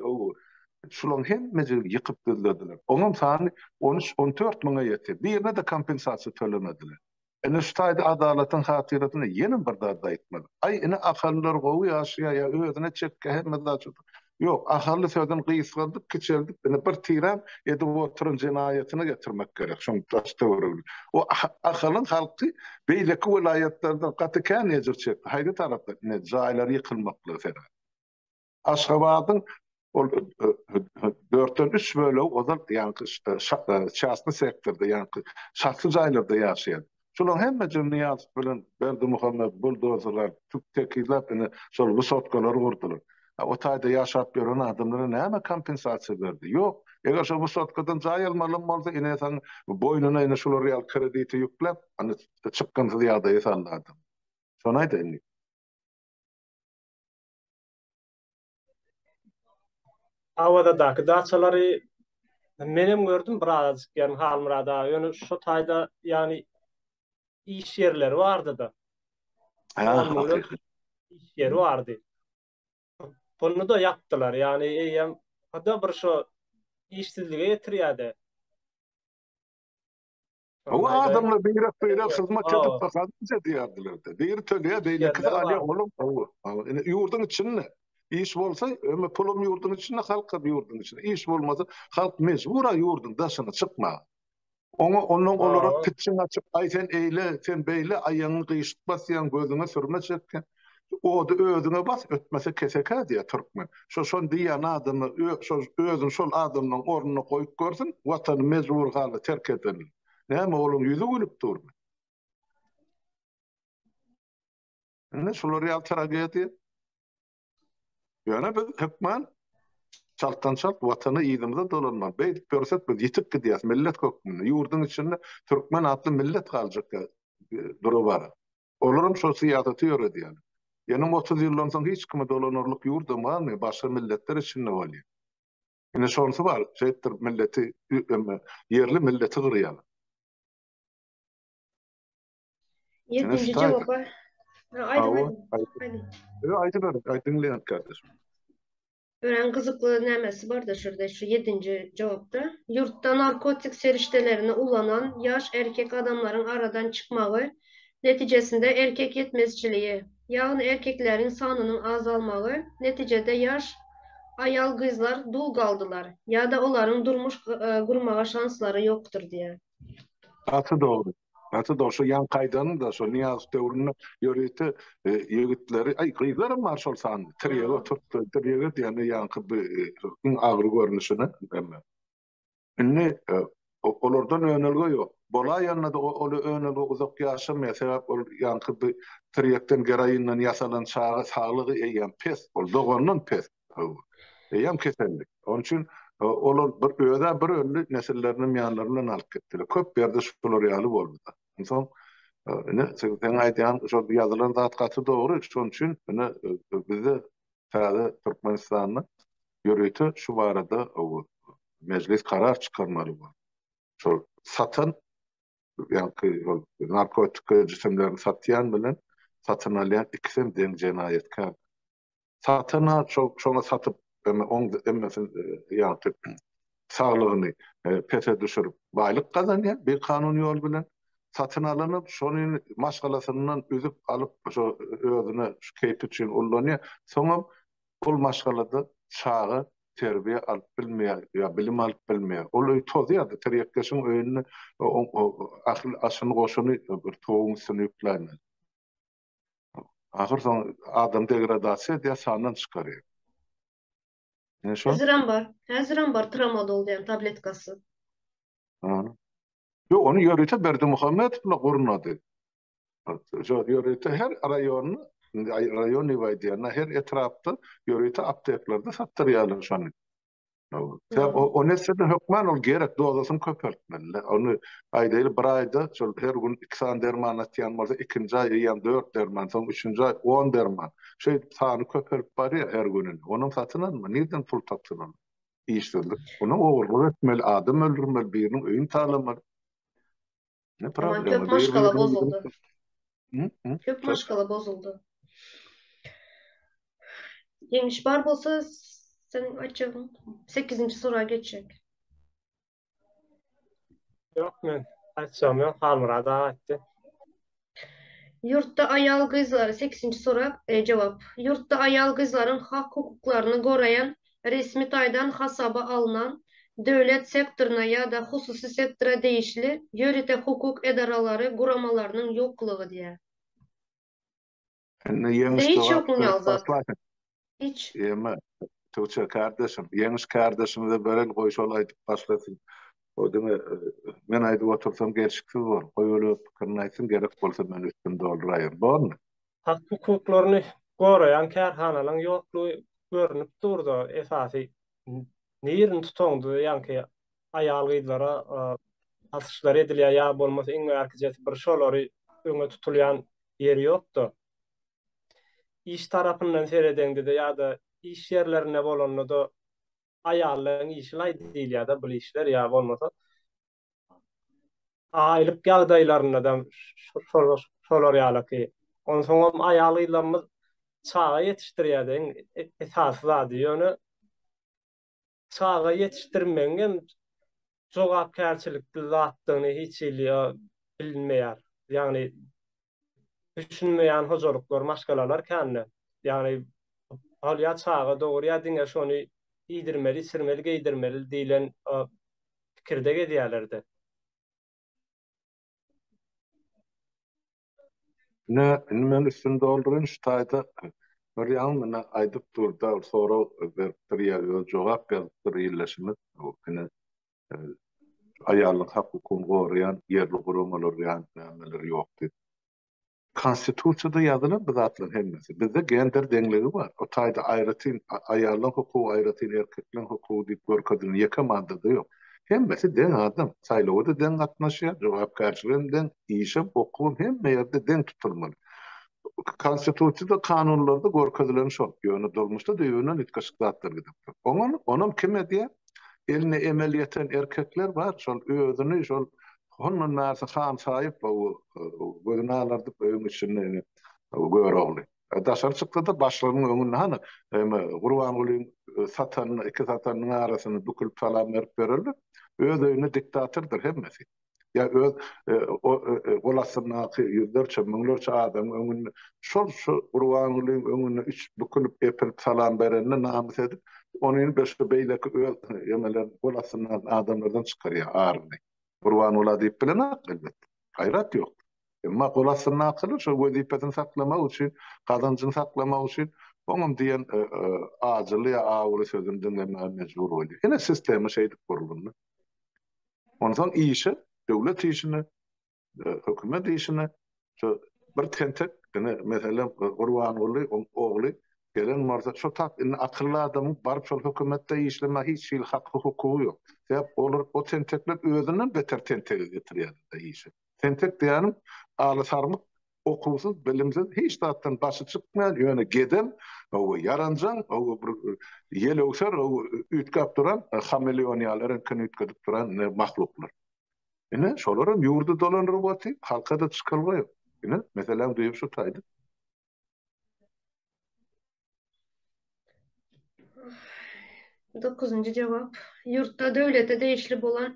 şulan hemmesi ýykyp döldüler. Onuň sany 13-14 miňe ýetir. Birine de kompensasiýa tölemediler. Ene şu taýda adalatyň hatyratyny ýene bir daha aýtmady. Ay ene ahallar gowy ýaşaýar ýa özüne çekke hemmede açyp. Yok, ahally sözden gysgandyk, kiçeldik. Ene bir tiram edip oturun jinayatyny getirmek gerek. Şoň taşda görüldü. O ahalyň halky beýleki vilayetlerden gatykän ejir çekdi. Haýdy tarapda ne jaýlar ýykylmakly ferha. Aşgabatyň 4-den 3 bölegi ozal ýanky şahsy sektorda ýanky şahsy jaýlarda ýaşaýar. Şulan hemme jemgyýat bilen Berdimuhammed buldozerler, tüktekizler ene şol wysotkalar gurdular. O taýda ýaşap ýören adamlara näme kompensasiýa berdi? Ýok. Eger şu wysotkadan jaý almaly bolsa ene sen boynuna ene şular real krediti ýüklep, any çykkan ýagdaýa ýasanlady. Şonu aýdyn. Awadaky daçalary menem gördüm birazjyk ýani Halmurada. Ýöne şu taýda ýani iş yerleri vardı da. İş yeri vardı. Bunu da yaptılar. Yani hatta bir şu işsizlige getirýärdi. O Şondaýda adamlar beýrek hyzmat edip aa, bakança diýerdiler-de. Beýri töleýe beýle işleyenler kız alýa var. oğlum. Ýurdun içinde iş bolsa, öme pulum ýurdun içinde, halka ýurdun içinde. İş bolmasa, halk mecbura ýurdun daşyna çykma. Onun olarak Aa, pitçin açıp, ay sen eyle, sen beyle, ayağını kıyışıp basyan, gözüne sürme çekken. O da özüne bas, ötmese keseka diye Türkmen. Şon diýen adamı, özün şol adamın ornuna koyup görsün, vatanı mecbur halı terk edin. Näme oğlum yüzü gülüp durma. Ne şol real tragedi. Yani biz hepman çalttan çalt vatanı ýygyňyza dolanma. Beýdip görsek biz ýitip gidýäs millet kökmüne. Ýurdun içinde Türkmen adly millet galjak duru bar. Olaram şol syýasaty ýöredýär. Ýani 30 ýyldan soň hiç kime dolanarlyk ýurdum barmy? Başga milletler içinde bolýar. Ine şonsu bar, şeýtir milleti, yerli milleti gyrýar. Ine şu 7. taýda. cevaba. Aydın Awa, aydın. Aydın. aýdyn kardeşim. Ören kızıklı nämesi bar da şurada şu 7. cevapta. Yurtta narkotik seriştelerini ullanan yaş erkek adamların aradan çıkmağı neticesinde erkek yetmezçiliği, yani erkeklerin sanının azalmağı neticede yaş ayal kızlar dul kaldılar ya da onların durmuş kurmağa şansları yoktur diye. Atı doğru. Atı doğru. Şu yan kaydanın da şu Niyaz devrinde yörüyte yigitleri, ay kıyıkları marşal sandı. Triye oturttu. Triye yani yankı bir ağır görünüşüne. Inni olardan önelge yok. Bola yanına da o önelge uzak yaşamaya sebep yankı bir triyekten gerayından yasalan sağlığı eyyem pes. Doğanın pes. Eyyem kesellik. Onun için olur bir öde bir önlü nesillerinin yanlarından alıp gittiler. Köp bir yerde şular yalı oldu. Son sen aydan şu yazılan zat katı doğru. Onun için bize sadece Türkmenistan'ın yürüytü şu barada meclis karar çıkarmalı var. Şu satın yani narkotik cisimlerini satayan bilen satın alayan ikisi de cinayetkar. Satına çok satıp yani sağlığını pese düşürüp baylık kazanıyor bir kanun yol bilen satın alınıp şonun maşgalasından üzüp alıp şu özüne şu keyif için kullanıyor. Sonra ol maşgalada çağı terbiye alıp bilmeýär ya bilim alıp bilmeýär. Ol tozyýardy teriyekkeşiň öýüne ahyl aşyny goşuny bir toğun üstüne ýüklenmeli. Ahir son adam degradasiýa diýe sandan çykarýar. Ne şu? Haziran bar tramadol diyen tabletkası. Yo onu yörüte Berdi Muhammedov'la gurnadı. Yörüte her rayon nivaydiyana her etrafta yörüte apteklerde sattırıyorlar şu an. O nesede hükman ol gerek dozasını köpörtmeli. Onu aydaylı bir ayda her gün 2 derman atyan varsa 2. ay yiyen 4 derman, son 3. ay 10 derman. Sağını köpörp var ya her günün. Onun satın alma. Nereden pul tapsın onu? İşsizlik. Onu oğurlu etmeli, adam öldürmeli, birinin öyün tağlamalı. Ne Tamam, problemi? köp maşkala Bir- bozuldu. Hı? Köp maşkala bozuldu. Yemiş bar bolsa senin açalım. 8. soruya geçecek. yok men açsam yok. Halmurada etti. Yurtta ayal kızları 8. soru cevap. Yurtta ayal kızların hak hukuklarını koruyan resmi taydan hasaba alınan devlet sektörüne ya da hususi sektöre değişli yörüte hukuk edaraları kuramalarının yokluğu diye. Yeniş Hiç yok mu cevap Yalzat? başlayın. Hiç. Yeme, Tuğçe kardeşim, yeniş kardeşimi de böyle koyuş olaydı başlasın. O deme, men ayda otursam gerçeksiz var. Koy öyle fikrini aytsın, gerek bolsa ben üstünde olurayım. Doğru mu? Hak hukuklaryny gorayan kärhanalaryň ýoklugy görünüp durdy. Esasy niýerini tutuňdy ýanky aýal gyzlara asışlar edilýär ýa bolmasa iň merkezeti bir şolary öňe tutulýan ýeri ýokdy. İş tarapyndan seredeňde ýa-da iş ýerlerine bolanda da aýallaryň işi laýdylýar-da bu işler ýa bolmasa aýlyk ýagdaýlaryna da şolar ýalaky. Ondan soň aýalylarymyz çağa ýetişdirýärdiň esasy zady ýöne çağa yetiştirmeňem jogapkärçilikli zatdygyny hiç bilmeýär. Ýagny düşünmeýän hojoluklar, maşgalalar känne. Ýagny alýa çağa dogry ýa-diňe şonu iýdirmeli, sirmeli, geýdirmeli diýilen pikirde gedýärlerdi. Men üstünde doldurun şu taýda bir ýaly mena aýdyp durda sonra bir ýa jogap berip ýerleşimi aýalyň hakykyny goraýan ýerli guramalar ýa nämeler ýokdy. Konstitusiýada ýazylan bu zatlaryň hemmesi. Bizde gender deňligi bar. O taýda aýratyn aýalyň hukuky, aýratyn erkekliň hukuky diýip görkezilýän ýeke maddada ýok. Hemmesi deň adam. Saýlawda deň gatnaşýar, jogapkärçiligden işe okuwum hemme ýerde deň tutulmaly. Konstitusiýada kanunlarda görkezilen şol. Ýöne dolmuşda diýýänen itkaşyk zatlar gidip. Onam kim edýär? Eline emel ýeten erkekler bar. Şol özüni şol honman näse han saýyp bu gözünalardy öňü içinde görogly. Daşar çykdy başlaryň öňüne hany Gurban Gulyň satan iki satanyň arasyny bükülip salam berip berildi. Öz öňüne diktatordur hemmesi. Ya öz golasyna ýüzlerçe miňlerçe adam öňüne şol Gurban Gulyň öňüne üç bükülip epilip salam berende namys edip onuň beşe beýleki öz ýemeler golasyna adamlardan çykarýar arny. Gurban ola diýip bilen elbetde. Hayrat ýok. Emma golasyna akyly şu wezipetini saklamak üçin, kazançyny saklamak üçin oňam diýen aýjyly ýa awly sözüni dinlemäge mejbur boldy. Ene sistemi şeýdip guruldy. Ondan işi, döwlet işini, hökümet işini şu bir tentek mesela Gurban ogly gelen marza şu tak akıllı adamın barıp şol hökümetde işleme hiç hakkı hukuku yok. Sebep olur o tentekler özünden beter tenteke getiriyor da işi. Tentek diýenim aly sarmyk okusuz, bilimsiz hiç zatdan başı çıkmayan ýöne geden, o yaranjan, o ýelökser, o ütkap duran hameleoniýalary kyn ütkedip duran mahluklar. Ine şolaryň ýurdu dolanryp boty, halka da çykylýar. Ine meselem diýip şu taýdy. 9. cevap. Yurtta devlete değişli bolan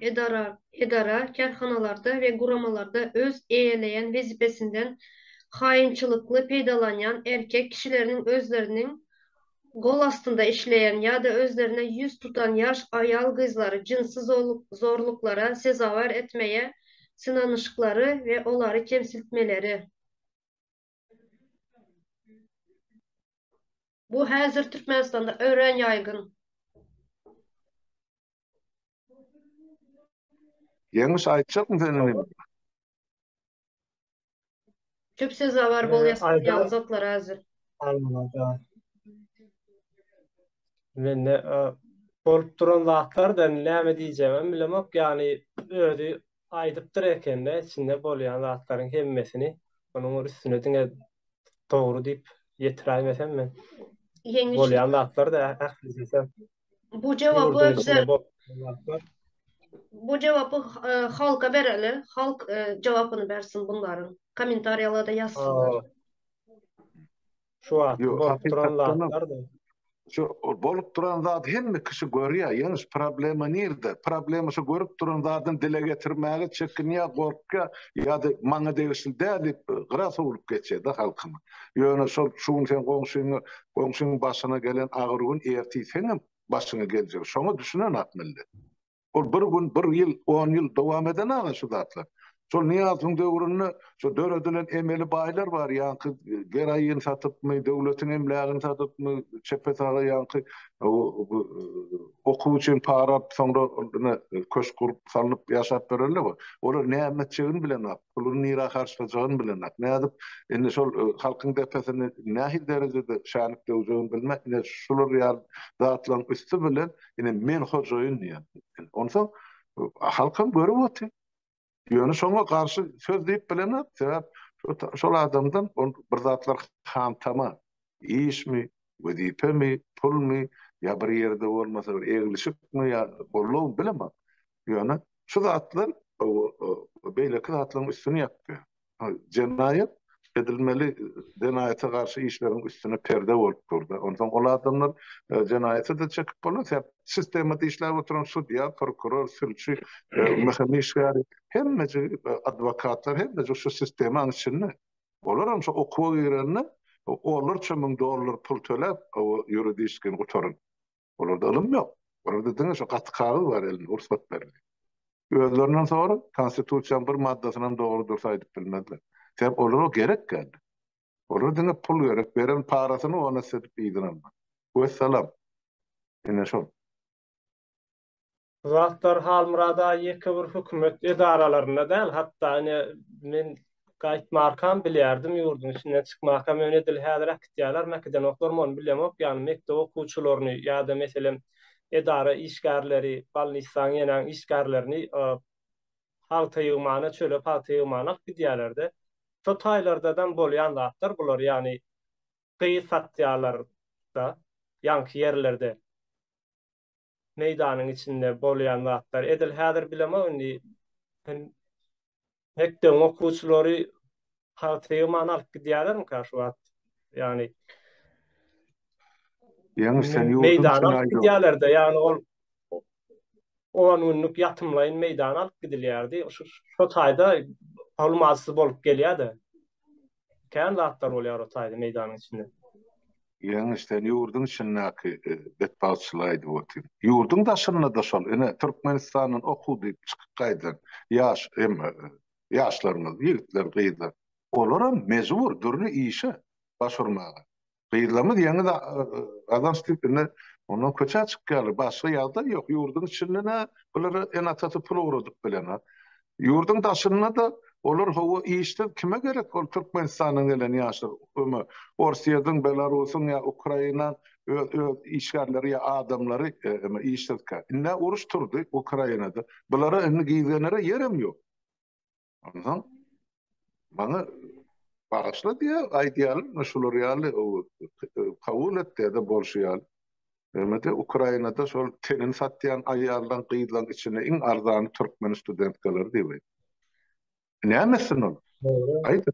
edara, kerhanalarda ve guramalarda öz eýeleýän wezipesinden haýynçylykly peýdalanýan erkek kişilerinin özlerinin gol astında işleyen ya da özlerine yüz tutan yaş ayal kızları cinsi zorluklara sezavar etmeye sınanışıkları ve onları kemsiltmeleri. Bu hazır Türkmenistan'da öğren yaygın. Ýeňiş aýtjak mı senin? Köp sezavar bol ýaly zatlar hazır. Anladım. Men bolup duran zatlardan näme diýjegim bilemok. Ýani özi aýdypdyr ekende içinde bolýan zatlaryň hemmesini onuň üstüne diňe dogry diýip ýetiräýmesem men. Bolýan zatlar da ählisem. Bu cevabı halka bereli. Halk cevabını versin bunların. Komentaryalarda yazsınlar. Şu bolup duran zatlar da. Şu bolup duran zat hemme kişi görýär. Ýalnys problema nirde? Problema şu görüp duran zatyn dile getirmäge çekinýär, gorkýar ýa-da maňa degişli däl gras bolup geçýär da halkyma. Ýöne şol sen goňşuň başyna gelen agyr gün ertiseňem başyna geljek. Şoňa düşünen atmaly. Ol bir gün, bir ýyl, 10 ýyl dowam eden aga şu zatlar. Şol Niýazyň döwründe şu döredilen emeli baýlar bar ýa-ni geraýyny satypmy, döwletiň emlägini satypmy, çepetara ýa-ni okuw üçin para soňra köş gurup salyp ýaşap bererler. Olar näme çegin bilen ap, puluny nira harçlajagyny bilen ap. Nädip indi şol halkyň depesini nähil derejede şanyp döwjegini bilmek, şolar ýa zatlaryň üstü bilen men hojaýyn diýen. Onsoň halkam görüp oty. Ýöne şoňa garşy söz diýip bilenip, sebäp şol adamdan bir zatlar hamtama, işmi, wezipemi, pulmy, ýa bir ýerde bolmasa bir eglişikmi ýa bolmagy bilemem. Ýöne şu zatlar beýleki zatlaryň üstüne ýapdy. Jenaýat edilmeli cenayete karşı işlerin üstüne perde olup durdu. Ondan ol adamlar cenayete de çekip bolsa sistemde işler oturan sudya, prokuror, sürücü, mekanikçiler, hemmece advokatlar, hemmece şu sistemin içinde. Olaram şu okuwa girenler olur $1000 pul төлep o yuridiskin gutarın. Olarda alım yok. Orada dene şu katkağı var elinde ruhsat berdi. Özlerinden sonra konstitusiyon bir maddesindan doğrudur saydıp bilmediler. Sebep olur o gerek geldi. Olur dene pul gerek veren parasını ona sedip iydin alma. Bu selam. Yine şu. Zatlar hal murada ýeke bir hökümet edaralaryna däl, hatda men gaýtmarkam bilýärdim ýurdun içinden çykmakam öňedil häzir aktiýalar mekden oklarmon bilemok, ýani mekdep okuwçylaryny ýa-da meselem edara işgärleri, balnistan ýenen işgärlerini halka ýygmana çölep halka ýygmana gidýärler-de. Şo taýlardan bolýan zatlar bular, ýani gyýy satýarlarda, ýanky ýerlerde meýdanyň içinde bolýan zatlar edil häzir bilemok indi mekden okuwçylary halka ýygmana alyp gidýärlermi şu wagt? Ýani Yani sen yurdun meýdana alyp için gidýärler-de, ýani ol 10 günlük ýatymlaýyn meýdana alyp gidilýärdi. Şo taýda almasyz bolup gelýärdi. Kän zatlar bolýar o taýda meýdanyň içinde. yani sen yurdun içindeki betbaççılaydı o tip. Yurdun daşınına da şol. Türkmenistan'ın okudu çıkıp kaydan yaşlarımız, yiğitler kıydılar. Olara mecbur dürünü işe başvurmağa. Kıydılamı diyeni de adam stipine ondan köçe çıkıyor. Başka yağda yok. Yurdun içinde bunları en atatı pulu uğradık bilene. Yurdun daşınına da olur hava işte kime gerek ol Türkmenistan'ın gelen yaşlar Rusya'nın, Belarus'un ya Ukrayna işgalleri ya adamları işletke. Ne uruş turdu Ukrayna'da. Bunlara önünü giydiğenlere yerim yok. Anladın? Bana bağışla diye idealim, meşhur yani kabul etti ya da bolşuyal. Ukrayna'da şol tenin satyan ayarlan kıyılan içine en arzanı Türkmen studentkaları diye. Ne emesin onu? Haydi.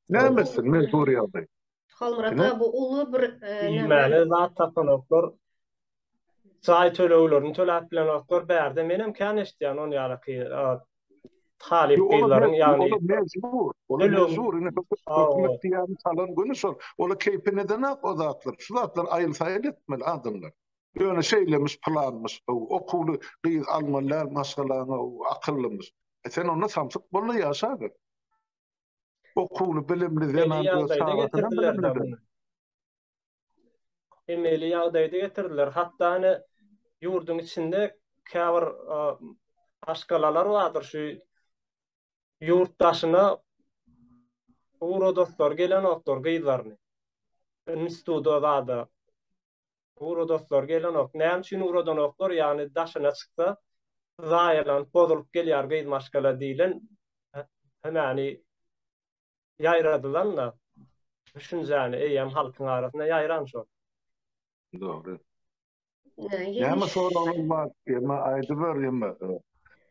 Ne emesin? Mecbur yalday. Halmurata bu ulu bir Ýmäli zat tapanoklar çay töleglerini töläp bilen oklar bärde menem kän eşdýän on ýaly talip gyýlaryň ýani Ola mecbur. Ola mecbur. Hükümet diýany salan günü şol. Ola keypine de nak o zatlar. Şu zatlar aýylsaýyl etmeli adamlar. Ýöne şeylemiş, planmış, okulu gyýy almanlar, maşgalany akyllymış. Sen ona samsyk bolla ýaşadyr. Okulu bilimli zemandy Emeli ýagdaýda getirdiler. Hatda ýurdun içinde käbir aşgalalar vardyr şu yurtdaşyna uğra dostlar gelen oklar gyýlaryny. Institutda da uğra dostlar gelen ok. Näme üçin uğradan oklar ýani daşyna çyksa zaýalan bozulup gelýär gyýy maşgala diýilen hemani ýaýradylan da düşünjäni eýem halkyň arasynda ýaýran şo. Doğru. Näme soragyň bar? Ýa-ma aýdy ber ýa-ma.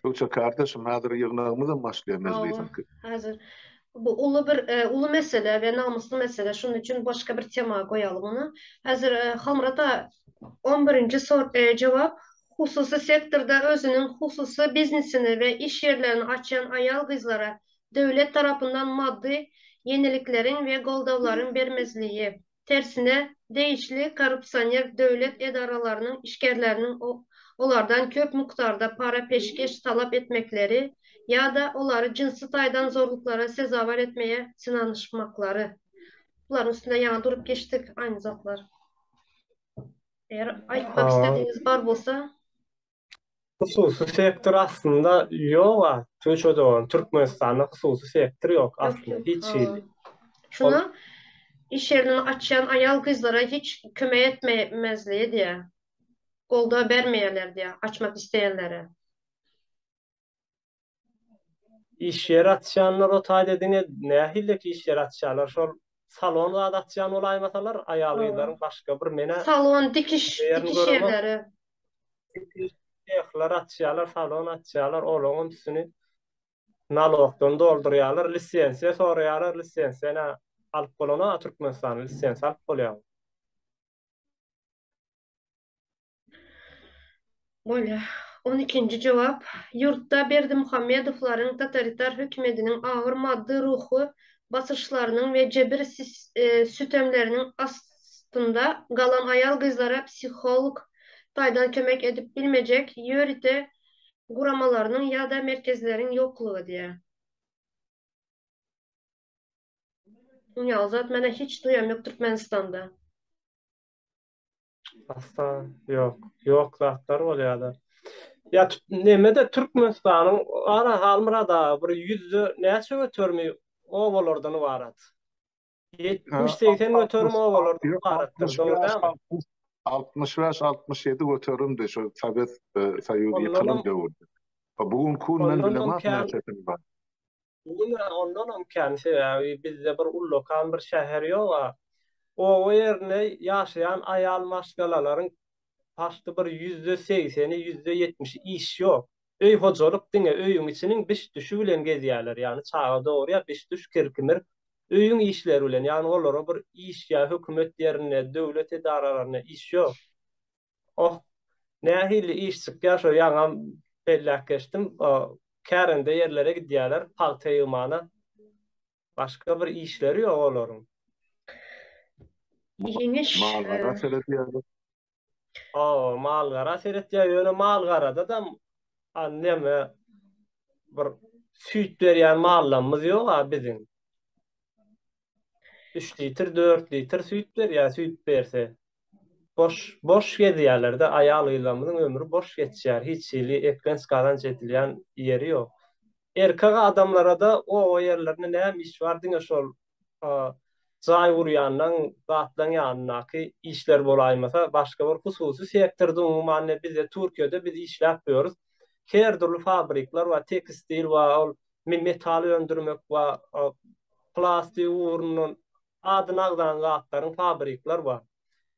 Ýoksa kardeşim häzir ýygnagymyzdan başlaýan Hazır. Bu ulu mesele ve namuslu mesele. Şunun için başka bir tema koyalım onu. Hazır Halmurata 11. cevap. Hususi sektörde özünün hususi biznesini ve iş yerlerini açan ayal kızlara devlet tarafından maddi yeniliklerin ve goldavların vermezliği. Tersine değişli korrupsiyoner devlet edaralarının işgärlerinin onlardan köp miktarda para peşkeş talep etmekleri ya da onları cinsi taýdan zorluklara sezavar etmeye sınanışmakları. Bunların üstünde yana durup geçtik aynı zatlar. Eğer aytmak istediğiniz bar bolsa. Hususy sektor aslında ýok. Töçöde Türkmenistanda hususy sektor ýok aslında. Hiç şey. Şuna iş yerini açan ayal kızlara hiç kömek etmemezliği diye. Golda vermeyeler diye açmak isteyenlere. İş yer açanlar o taýda edine nähilleki iş yer açanlar şol salonda açan olaýmasalar aýalylaryň başga bir mene salon dikiş yerleri. Ýoklar açýarlar, salon açýarlar, olaňyň üstüni nalogdan doldurýarlar, lisensiýa soraýarlar, lisensiýa alıp bolana Türkmenistan lisens alıp bolýar. Böyle. 12. cevap. Yurtda Berdimuhamedowlaryň totalitar hökümetiniň agyr maddi ruhu basışlarının ve cebir sütemlerinin astında galan ayal gyzlara psikolog taýdan kömek edip bilmejek ýörite guramalarının ya da merkezlerin yokluğu diye. Ya zat mene hiç duyam yok Türkmenistan'da. Asla yok. Yok zatlar bolýar. Ya nemede Türkmenistanyň ara halmyrada bir yüzde näçe götürmi owalardan barat. 70-80 götürmi owalardan baratdyr. Doğru däl mi? 65-67 götürümdi şu Sovet Soýuzy Ondan ýykylan döwürde. Bugun men ondan bilemem imkan näçe bar. ondan imkansy bizde bir ullokan bir şäher ýok. O ýerne ýaşaýan aýal maşgalalaryň paşty bir %80-i, %70 iş ýok. Öý hojalyk diňe öýüň içiniň biş düşü bilen gezýärler. Ýani çağa dogry biş düş kirkimir öýüň işleri bilen. Ýani olara bir iş ýa hökümet ýerine, döwlet edaralaryna iş ýok. Oh, nähili iş çykýar şo ýaňam bellek geçdim. Kärende ýerlere gidýärler, palta ýymana. Başga bir işleri ýok olaryň. Yeniş. Mallara seredýärler. Malgara seretýär, ýöne malgarada da anneme bir süýt berýän mallamyz ýok biziň. 3 litr, 4 litr süýt berýär, süýt berse. Boş gezýärler-de aýal ýylamynyň ömrü boş geçýär. Hiç ýyly eklen skalan jetilýän ýeri ýok. Erkek adamlara da o ýerlerinde näme iş bar diňe şol jaý urýandan zatlaň ýanynaky işler bolaýmasa başga bir hususy sektorda umumyň bizde Türkiýede biz işläp ýörüz. Her türlü fabrikler we tekstil we metal öndürmek we plastik urunun adynagdan gatlaryň fabrikler bar.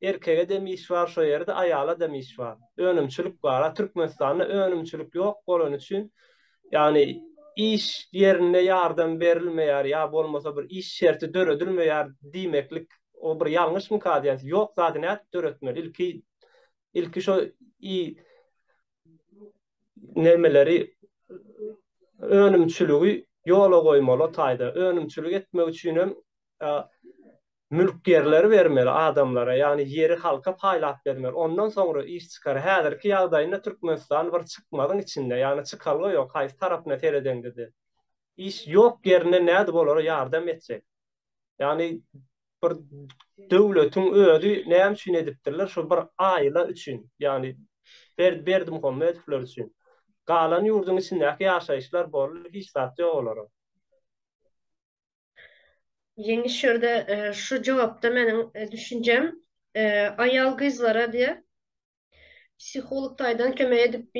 Erkege de iş bar şo ýerde, aýala da iş bar. Önümçilik bar. Türkmenistanda önümçilik ýok bolan üçin ýani iş yerine yardım berilmeýär ýa bolmasa bir iş şerti döredilmeýär diýmeklik o bir ýalňyş mukadiyat ýok zaten döretmeli. Ilki şo nemeleri önümçiligi ýola goýmaly taýda. Önümçilik etmek üçin hem mülkgerleri vermeli adamlara, ýani ýeri halka paýlap bermeli. Ondan soňra iş çykar. Häzirki ýagdaýynda Türkmenistan bir çykmadyň içinde, ýani çykalgy ýok, haýsy tarapyna teredengidi. İş ýok ýerine näde bolar ýardam etjek. Ýani bir döwletiň öýdi näme üçin edipdirler? Şo bir aýla üçin, ýani Berdimuhamedowlar üçin. Galan ýurduň içindäki ýaşaýyşlar bolar, hiç zat ýok olar. Yeni şurada şu cevapta benim düşüncem ayal kızlara diye psikolog taydan kömek edip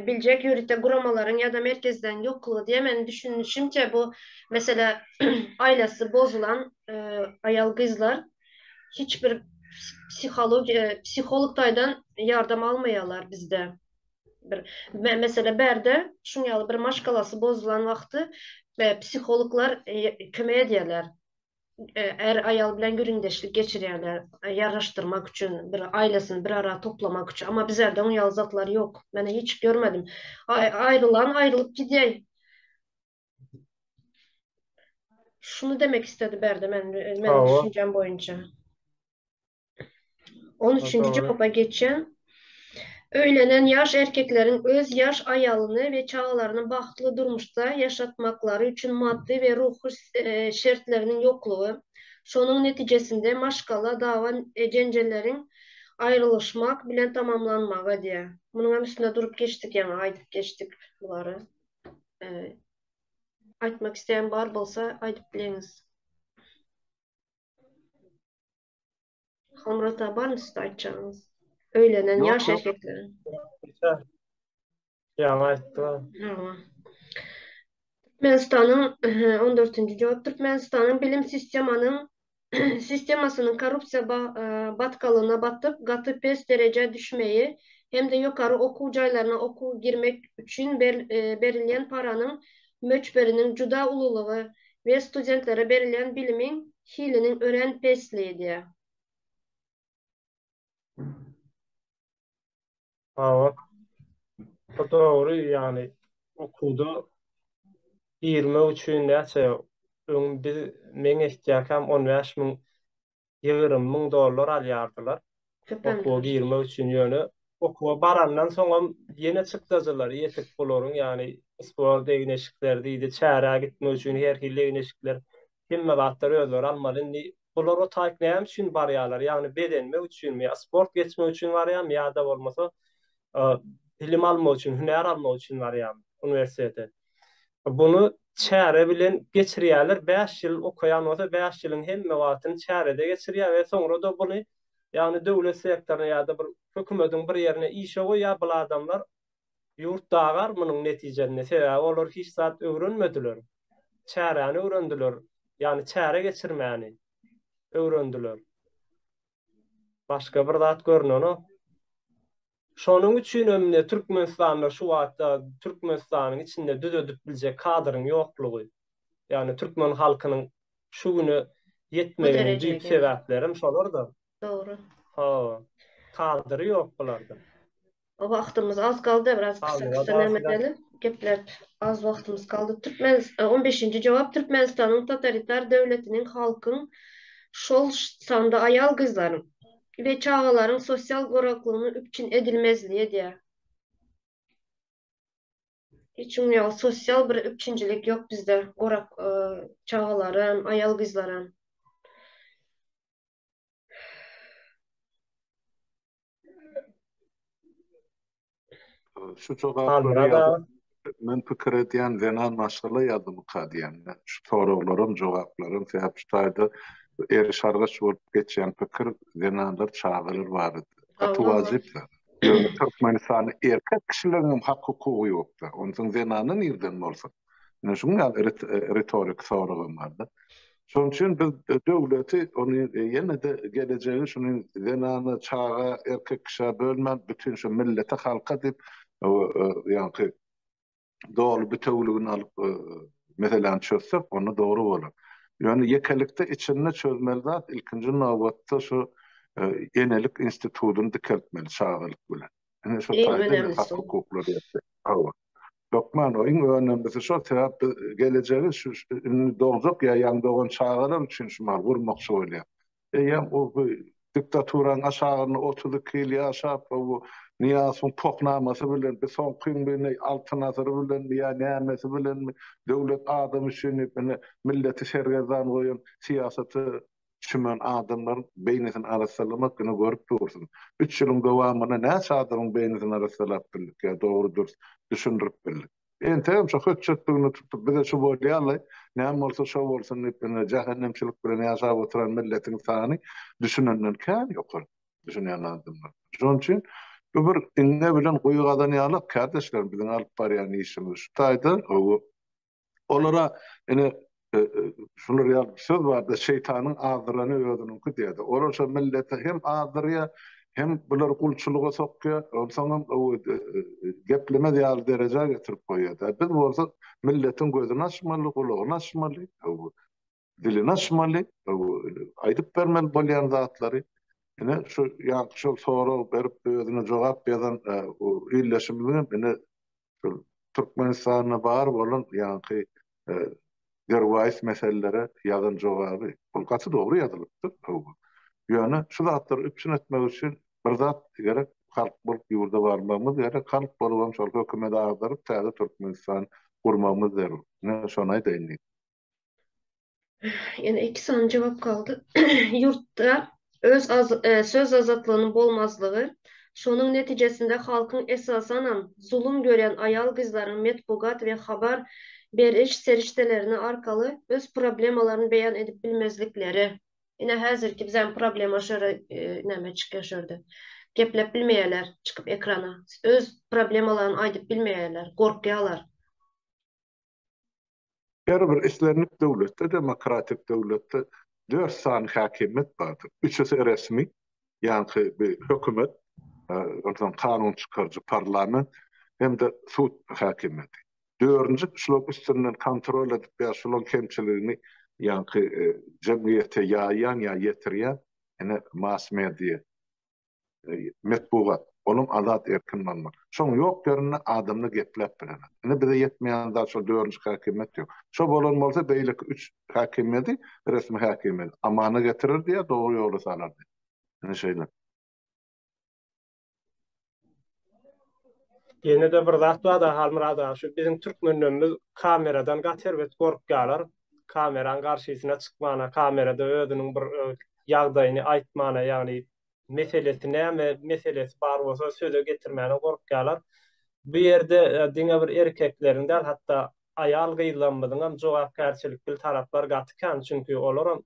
bilecek yürüte guramaların ya da merkezden yokluğu diye ben düşünüşümce bu mesela ailesi bozulan ayal kızlar hiçbir psikolog taydan yardım almayalar bizde. Mesela berde şunyalı bir maşkalası bozulan vakti psikologlar kömek ediyorlar. Ayal bilen göründeşlik geçirýärler, yaraşdyrmak üçin, bir ailesini bir ara toplamak üçin. Ama bizlerde o zatlar yok. Ben hiç görmedim. Ayrılan ayrılıp gidýär. Şunu demek istedi Berde benim düşüncem boyunca. 13. cevaba geçen. Öýlenen yaş erkeklerin öz yaş aýalyny we çağlarını bahtly durmuşda yaşatmaklary üçin maddi we ruhy şertlerinin yokluğu, şonun netijesinde maşgala dawa jenjelleriň aýrylyşmak bilen tamamlanmagy diýär. Munyň üstünde durup geçdik, ýa-ni aýdyp geçdik bulary. Aýtmak isteýän bar bolsa aýdyp bileňiz. Hamrata barmy siz aýtjagyňyz? Öýlenen yaş erkeklerin. Ýa aýtdy. Türkmenistan'ın 14. cevap Türkmenistan'ın bilim sistemasynyň korrupsiya batkalığına batıp gatı pes derece düşmeyi hem de yukarı okuw jaýlaryna okuw girmek üçün berilýän paranyň möçberiniň juda ululugy we studentlere berilýän bilimiň Hilinin ören pesliği diye. Ha, o doğru yani okulda 23 näçe bir meň ehtiyakam 15 000 20 000 dollar alýardylar. Okuwa Köpenler. girme üçin ýöne okuwa barandan soňam ýene çykdylar ýetik bolaryň ýani spor degneşikler diýdi çäre gitme üçin her hille degneşikler himme wagtlar özleri almaly. Indi bular o taýk näme üçin barýarlar ýani bedenme üçinmi sport geçme üçin barýarmy ýa-da bolmasa bilim alma üçin hüner alma üçin barýarmy universitete. Bunu çäre bilen geçirýärler 5 ýyl okuyan bolsa 5 ýylyň hemme wagtyny çärede geçirýär we soňra da bunu ýani döwlet sektoryna ýa-da bir hökümetiň bir ýerine işe goýýar bu adamlar ýurtdagar munyň netijesinde sebäbi olar hiç zat öwrenmediler. Çäreni öwrendiler. Ýani çäre geçirmäni öwrendiler. Başga bir zat görneni. Şonuň üçin ömne Türkmenistanda şu wagtda Türkmenistanyň içinde düzedip biljek kadryň ýoklugy. Ýani türkmen halkynyň şu güne Bu ýetmeginiň dereceye büyük geldi. sebäplerim şolar da. Doğru. Ha, kadry ýok bularda. O vaktimiz az kaldı. Biraz kısa Kaldı, kısa daha edelim. Geplep az vaktimiz kaldı. 15. cevap Türkmenistan'ın totalitar devletinin halkın şol sanda ayal kızların ve çağaların sosyal goraklığını üpçün edilmezliğe diye. Hiç yok. Sosyal bir üpçüncülük yok bizde. Gorak çağaların, ayal kızların. Şu jogapları Almira ýazyp, da men pikir edýän zenan maşgala ýadymy kadýan. Şu soraklaryň jogaplaryň sebäp şu taýda erişargaç bolup geçýän pikir zenanlar çağırır bardy. Gaty Allah. wazipler. Ýöne Türkmenistany erkek kişileriň hak hukugy ýokda. Onuň zenany nirden bolsa. Ene şuňa retorik soragym bardy. Şoň üçin biz döwleti ony ýene de gelejegi şuny zenany çağa erkek kişi bölmän bütün şu millete halka dip ýa-ni doğru bütünlüğünü alıp mesela çözsek onu doğru bolar. Yani yekelikte içinde çözmeli zat ilkinci navbatta şu enelik institutunu dikeltmeli çağırlık bilen. Yani şu En taýda önemlisi hak o. hukukları ýetdi. Lokman o en önemlisi şu sebäp geleceği şu doğacak ya yan doğan çağırlar için şu mal vurmakçı öyle. Yani o diktaturan aşağını 32 yıl yaşap o Niyazın poknaması bilen bir son kıyım bilen altın azarı bilen ya nämesi bilen devlet adamı için milleti sergezan koyun siyaseti çümen adamlar beynisin arasalamak günü görüp dursun. 3 yılın devamına näçe adamın beynisin arasalap bildik ya doğrudur düşündürüp bildik. Entem şu hüccetliğini tutup bize şu bolýarly, näme bolsa şo bolsun diýip cehennemçilik bilen ýaşap oturan milletin sany düşünenden kän ýokar. Düşünýän adamlar. Şoň üçin bu bir inne bilen goýgadan ýalyk kardeşler bilen alyp barýan işimiz şu taýda olara ene şular ýalyp söz barda şeytanyň azdyrany özüniňki diýdi. Olar şu millete hem azdyrýar hem bular kulçuluğa sokýar, onsoň gepleme ýaly derejä getirip goýýar. Biz bolsa milletin gözüni açmaly, gulagyny açmaly, dilini açmaly, aýdyp bermeli bolýan zatlary. Ene şu ýa şu soraw berip özüne jogap berýän o illeşimini ene Türkmenistanyna bar bolan ýa-ni gerwaýs meselelere ýazan jogaby. Bu gaty dogry ýazylypdyr. Ýöne şu zatlar üçin etmek üçin bir zat gerek halk bolup ýurda barmamyz gerek halk bolup şol hökümet agdaryp täze Türkmenistan gurmamyz zarur. Ne şoňa aýdyn. Yani 2 saniye cevap kaldı. Yurtta söz azatlygynyň bolmazlygy, şonuň netijesinde halkyň esasanan zulüm gören ayal kızlaryň metbugat we habar beriş seriştelerini arkaly öz problemalaryny beýan edip bilmezlikleri. Yine häzirki bizem problem aşara näme çykýardy. Geplep bilmeýärler çıkıp ekrana. Öz problemalaryny aýdyp bilmeýärler, gorkýarlar. Her bir islenip devlette, demokratik devlette 4 sany hakimiyet bardyr. Üçüsi resmi, ýani bir hökümet, ondan kanun çykarjy parlament, hem de sud hakimiyeti. Dördüncü şolok üstünden kontrol edip ýa şolok kemçiligini yankı cemiyete yayan ya yetirýän ene mass media, metbuat, onun azat erkin bolmak. Şoň ýok ýerine adamny getlep bilen. Ene bize yetmeýän da şo 4-nji häkimet ýok. Şo bolan bolsa beýleki 3 häkimeti, resmi häkimet amana getirir diýe dogry ýola salardy. Ene şeýle. Yine de bir zat da halmyrada şu bizim türkmenlerimiz kameradan gaterbet gorkýarlar. Kameranın garşysına çykmana, kamerada özüniň bir ýagdaýyny aýtmana, ýagny meselesi näme meselesi bar bolsa söze getirmäne gorkýarlar. Bu ýerde diňe bir erkeklerinden hatda aýal gyýlanmadyňam jogapkärçilikli taraplar gatykän, çünki olaram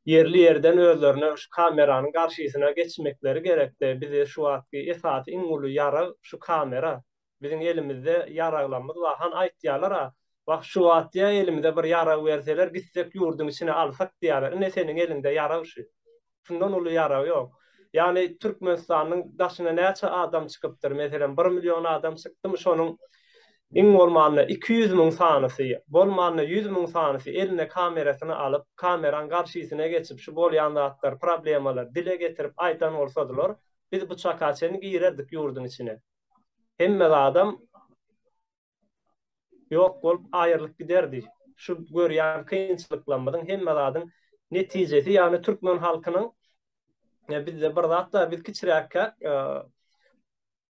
yerli yerden özlerine şu kameranın karşısına geçmekleri gerekti. Bize şu wagtky esasy iň uly ýara şu kamera. Bizim elimizde yaraglanmaz var. Han aýtýarlar, bak şu wagtda elimizde bir yara berseler, gitsek ýurdun içine alsak diýerler. Ne senin elinde yara şu. Şundan uly yara ýok. Yani Türkmenistanyň daşyna näçe adam çykypdyr? Meselem 1 milyon adam çykdymy, şonuň iň bolmanda 200 000 sanysy, bolmanda 100 000 sanysy eline kamerasyny alyp, kameranın garşysyna geçip şu bolýan zatlar, problemalar dile getirip aýtan bolsadylar, biz bu çakaçyny giýerdik ýurdun içine. Hemme adam ýok bolup aýrylyp giderdi. Şu görýän kynçylyklanmadyň hemme adam netijesi, ýani türkmen halkynyň bizde bir zatda biz kiçiräkkä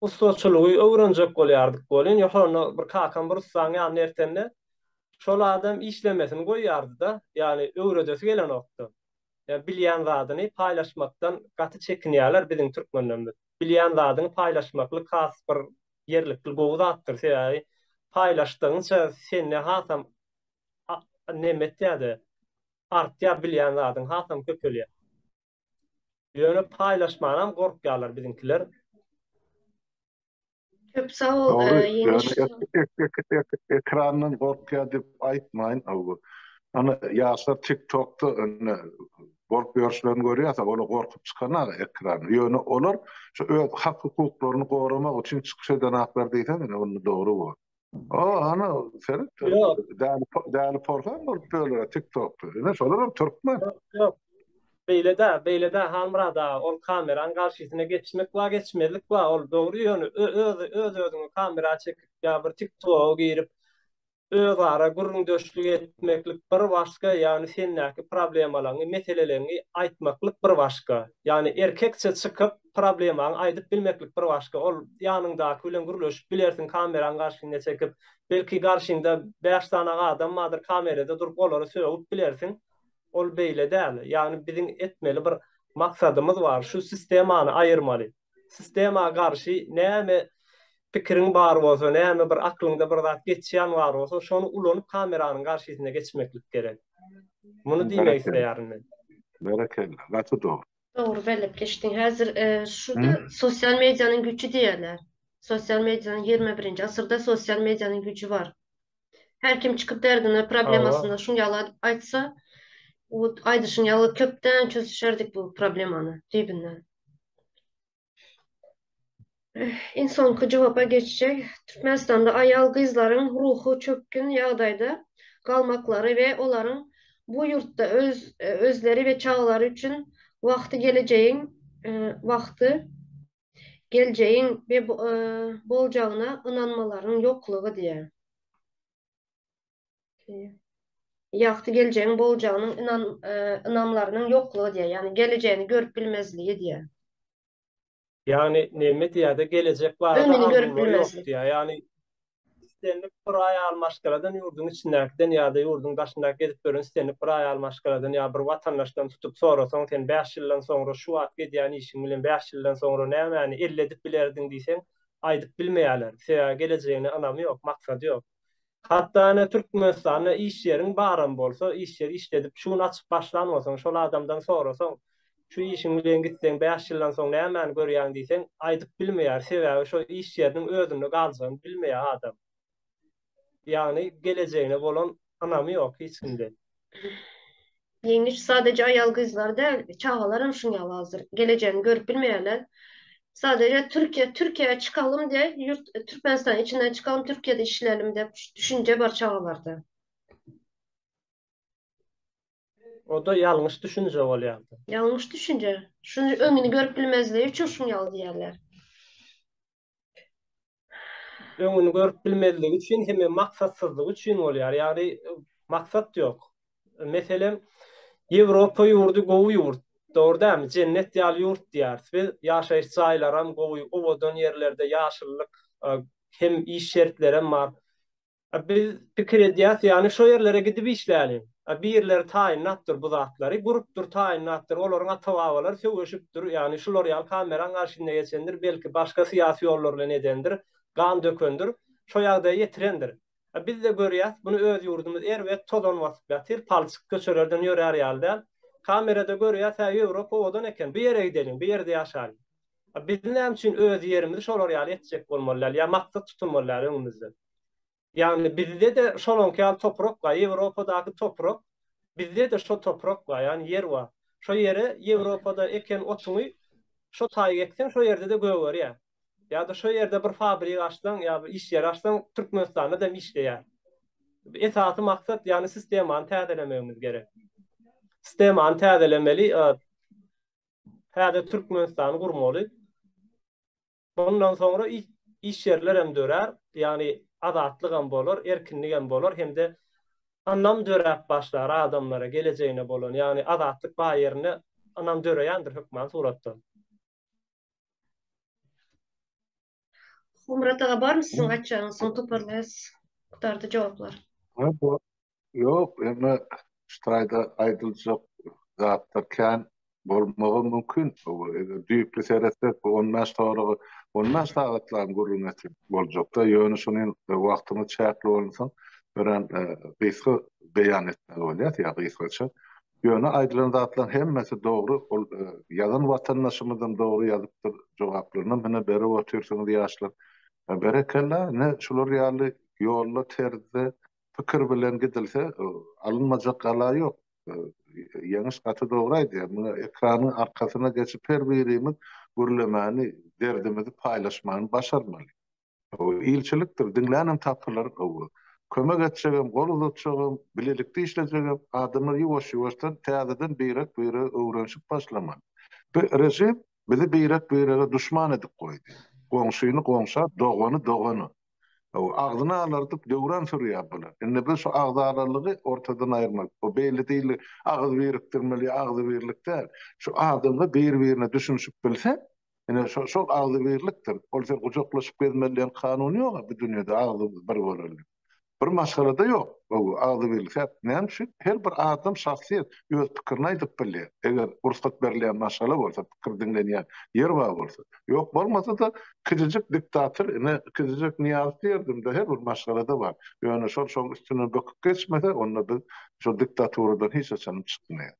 ustaçylygy öwrenjek bolýardyk bolýan. Ýa-da bir kakan bir ustaň ýa nertende şol adam işlemesini goýýardy da, ýani öwredesi gelen okdy. Ýa bilýän zadyny paýlaşmakdan gaty çekinýärler bizim türkmenlerimiz. Bilýän zadyny paýlaşmakly has bir yerlikli gowdatdyr. Ýa paýlaşdygyňça seni hasam nemet ýa-da artýa bilýän zadyň hasam köpelýär. Ýöne paýlaşmanam gorkýarlar bizimkiler. Çok sağ ol. Doğru. Yeniş. Ekranın gorkýar dip aýtmaýyn awu. Ana ýaşlar TikTok'ta gorkýarçylaryny görýärse, onu gorkup çykanar ekran. Ýöne olar şu öz hak hukuklaryny goramak üçin çykyş eden haklar diýsen, onu dogry bu. Ana Ferit, däli program bolup böyle TikTok'ta. Ne şolar türkmen. Yok. Beýle de halmyrada ol kameranın garşysyna geçmek we geçmezlik we ol dogry ýöne özüňi kamera çekip ýa bir TikTok'a girip öz ara gurrundaşlyk etmeklik bir başga, ýani sennäki problemalaryny, meselelerini aýtmaklyk bir başga. Ýani erkekçe çykyp problemany aýdyp bilmeklik bir başga. Ol ýanyndaky bilen gürleşip bilersiň kameranyň garşyna çekip, belki garşynda 5 tane adam madyr kamerada durup olary söýüp bilersiň. Ol beýle däl. Ýani bizim etmeli bir maksadymyz bar. Şu sistemany aýyrmaly. Sistema garşy näme pikiriň bar bolsa, näme bir aklynda bir zat geçýän bar bolsa, şonu ulanyp kameranyň garşysyna geçmeklik gerek. Muny diýmek isleýärin men. Berekella. Gatı dogry. Doğru, belli geçtin. Hazır şurada sosyal medyanın gücü diyorlar. Sosyal medyanın 21. asırda sosyal medyanın gücü var. Her kim çıkıp derdine problemasında şunu yalan aytsa, o aydışın yalı köpten çözüşerdik bu problemanı dibinden. En sonki cevaba geçecek. Türkmenistan'da aýal gyzlaryň ruhu çökkün ýagdaýda galmakları ve olaryň bu yurtda özleri ve çağları üçün vakti geleceğin ve bolcağına inanmaların yokluğu diye. Vakti geleceğin bolcağının inanmalarının yokluğu diye. Yani geleceğini görüp bilmezliği diye. Yani näme diýär-de gelecek bar da yok diýär. Yani istenip bir ay almaşgaladan ýurdun içindäkden ýa-da ýurdun daşyndaky gedip görün istenip bir ay almaşgaladan ýa bir watandaşdan tutup sorasaň sen 5 ýyldan soňra şu wagt edýän işiň bilen 5 ýyldan soňra näme elledip bilerdiň diýsen aýdyp bilmeýärler. Seýa geleceğine anamy ýok, maksady ýok. Hatda Türkmenistanyň iş ýeriň barym bolsa, iş ýeri işledip şunu açyp başlanmasaň, şol adamdan sorasaň şu işin bilen gitsen 5 ýyldan soň näme görýän diýsen aýdyp bilmeýär. Sebäbi şu iş ýeriniň özünde galjagyny bilmeýär adam. Yani geleceğine bolan anamy ýok hiç kimde. Ýeňiş sadece aýal gyzlar däl, çağalarym şuňa hazır. Geleceğini görüp bilmeýärler. Sadece Türkiye'ye çıkalım diye Türkmenistan içinden çıkalım, Türkiye'de işleyelim diye düşünce var çağalarda. O da yanlış düşünce bolýardy. Yanlış düşünce. Şunu öňüni görüp bilmezliği üçün şunu ýaly diýerler. Öňüni görüp bilmezligi üçin hem maksatsyzlyk üçin bolýar. Ýagny maksat ýok. Meselem Ýewropa ýurdu gowy ýurt. Dogry dämi? Cennet ýaly ýurt diýäris. Biz ýaşaýyş jaýlaram gowy, owadan ýerlerde ýaşyllyk, hem iş şertlerem bar. Biz pikir edýäs, ýani şo ýerlere gidip işläli. Bir ýerleri taýinatdyr bu zatlary, grupdur taýinatdyr, olaryň ata-babalar söwüşipdir. Ýani şular ýaly kameraň garşyna geçendir, belki başga syýasy ýollar bilen edendir, gan dökendir, şo ýagdaýa ýetirendir. Biz de görýäs, bunu öz ýurdumyz erwet tozan wasyp ýatyr, palçyk köçelerden ýörer ýalda. Kamerada görýäs, Ýewropa odan eken, bir ýere gidelim, bir ýerde ýaşaýyn. Biz näme üçin öz ýerimizi şolar ýaly etjek bolmalylar, ýa maksat tutunmalylar öňümizde. Yani bizde de şolonkyal toprak var, Ýewropadaky toprak, bizde de şo toprak var, yani yer var. Şo yere Ýewropada eken otuňy şo taýy eksen, şo yerde de göwer ýa. Ya da şo yerde bir fabrik açsan, ya bir iş yer açsan, Türkmenistanda da işleýär. Esasy maksat yani sistemany täzelememiz gerek. Sistemany täzelemeli, häze Türkmenistany gurmaly. Bundan sonra iş yerler hem dörer, yani azatlyk hem bolar, erkinlik hem bolar, hem de anlam dörep başlar adamlara, geleceğine bolan, yani azatlyk baýerini anam döreýändir hökmen suratda. Murat ağa bar mısın açacağınız, onu toparlayız. Kutardı cevaplar. Ha, bu yok, ama şurada ayrılacak zatlarken bolmagy mümkün. Düýükli seretler bu 15 saatlaryň gurulmaty boljak da ýöne şunyň wagtyny çäkli bolsa biren gysga beýan etmek bolýar, ýa gysgaça. Ýöne aýdylan zatlaryň hemmesi dogry, ol ýazan watandaşymyzdan dogry ýazypdyr jogaplaryny mene beri otursaňyz ýaşlar. Berekella ne şular ýaly ýolda terde pikir bilen gidilse alınmajak gala ýok. Ýanyş gaty dogrydy. Muna ekranyň arkasyna geçip her birimiz gürlemani, derdimizi paýlaşmany başarmaly. O ilçilikdir. Diňlänem tapylar o. Kömek etjegem, gol uzatjegem, bilelikde işlejegem adamlar ýuwaş-ýuwaşdan täzeden beýrek öwrenşip başlamaly. Bu rejim bizi beýrek düşman edip goýdy. Goňşyny goňşa, dogany dogany. O agzyna alardyp döwran sürýär bular. Indi biz şu agzalarygy ortadan aýyrmak. O beýle diýil, agzy berikdirmeli, agzy berlikler. Şu adamga bir-birine düşünşip bilse, ene şol agzy berlikdir. Olsa gujoklaşyp gelmeliýän kanun ýok bu dünýede agzy bir bolarly. Bir masalada ýok. O agzy berlik. Näme üçin? Her bir adam şahsiýet öz pikirini aýdyp bilýär. Eger ursat berilýän masala bolsa, pikir dinlenýän yer bar bolsa. Ýok bolmasa da kijijik diktator, kijijik niýaz diýerdim-de her bir masalada bar. Ýöne şol üstüne böküp geçmese, onda biz şu diktatoradan hiç açanyp çykmaýar.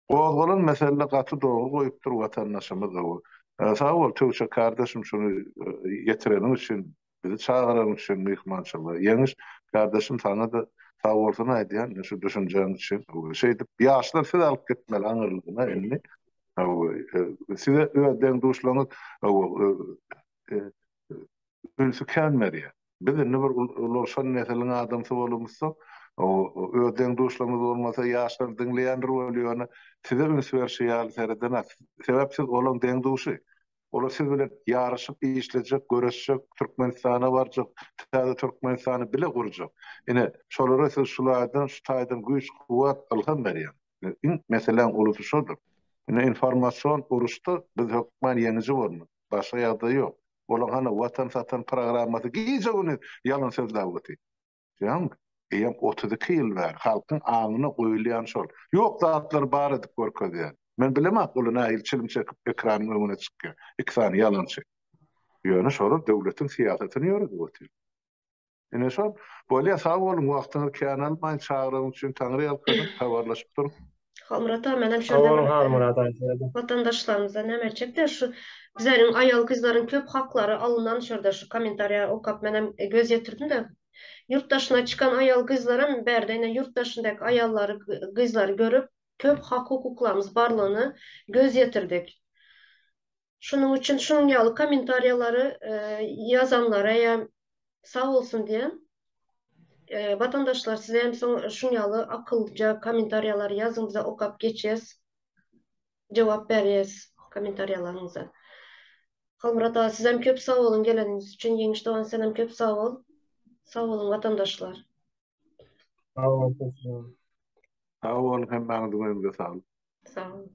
O bolan mesele gaty dogry goýupdyr watandaşymyz o. Sağ ol Tövşe kardeşim, şunu getirenin için, bizi çağıran için mihmançılığı. Yeniş kardeşim sana da sağ olsun aydiyan, şu düşüncenin için. Şeydi, yaşlar size alıp gitmeli anırlığına elini. Size öden duşlanız ülsü kânmeriye. Bizim ne bir ulaşan neselin adamsı olmuşsa, o öden duşlanız olmasa yaşlar dinleyen rolüyonu size ülsü versiyali seyredemez. Sebepsiz olan den duşu. Olar siz bilen ýaraşyp işlejek, göreşjek, Türkmenistana barjak, täze Türkmenistany bile gurjak. Ine şolara siz şulardan, şu taýdan güýç, kuwat alhan berýär. Meselem ulusu şodur. Ine informasiýon uruşdy, biz hökmen ýeňiji bolmaly. Başga ýagdaý ýok. Olar hana watan satan programmasy giýje ony ýalan sözler goty. Ýa-ni eýem 32 ýyl ber, halkyň aňyna goýulýan şol. Ýok zatlar bar edip görkezýär. Men bilemem uluna ilçilim çekip ekranın önüne çıkıyor. 2 saniye yalan çek. Ýöne şol döwletiň siýasatyny ýöredip otyr. Ene şol bolýa sağ bolun wagtyny kän almaýyn çağırýan üçin taňry ýalkadym habarlaşyp durup. Murat ağa, men hem Sağ olun, şöyle Murat ağa. vatandaşlarımıza näme etjekler, şu bizlerin ayal kızların köp hakları alınan şurada şu komentarya okap men hem göz yetirdim de yurttaşına çıkan ayal kızların berdine yurttaşındaki ayalları kızları görüp köp hak hukuklarımız barlığını göz yetirdik. Şunun için şunun ýaly komentaryaları yazanlara ya sağ olsun diye Vatandaşlar size hem şunyalı akıllıca komentaryalar yazın, bize okap geçeceğiz. Cevap vereceğiz komentaryalarınıza. Halmurat ağa, siz hem köp sağ olun geleniniz için. Yemiş Doğan, sen hem köp sağ ol. Sağ olun vatandaşlar. Sağ olun. Sağ olun, hem bana da sağ olun. Sağ olun.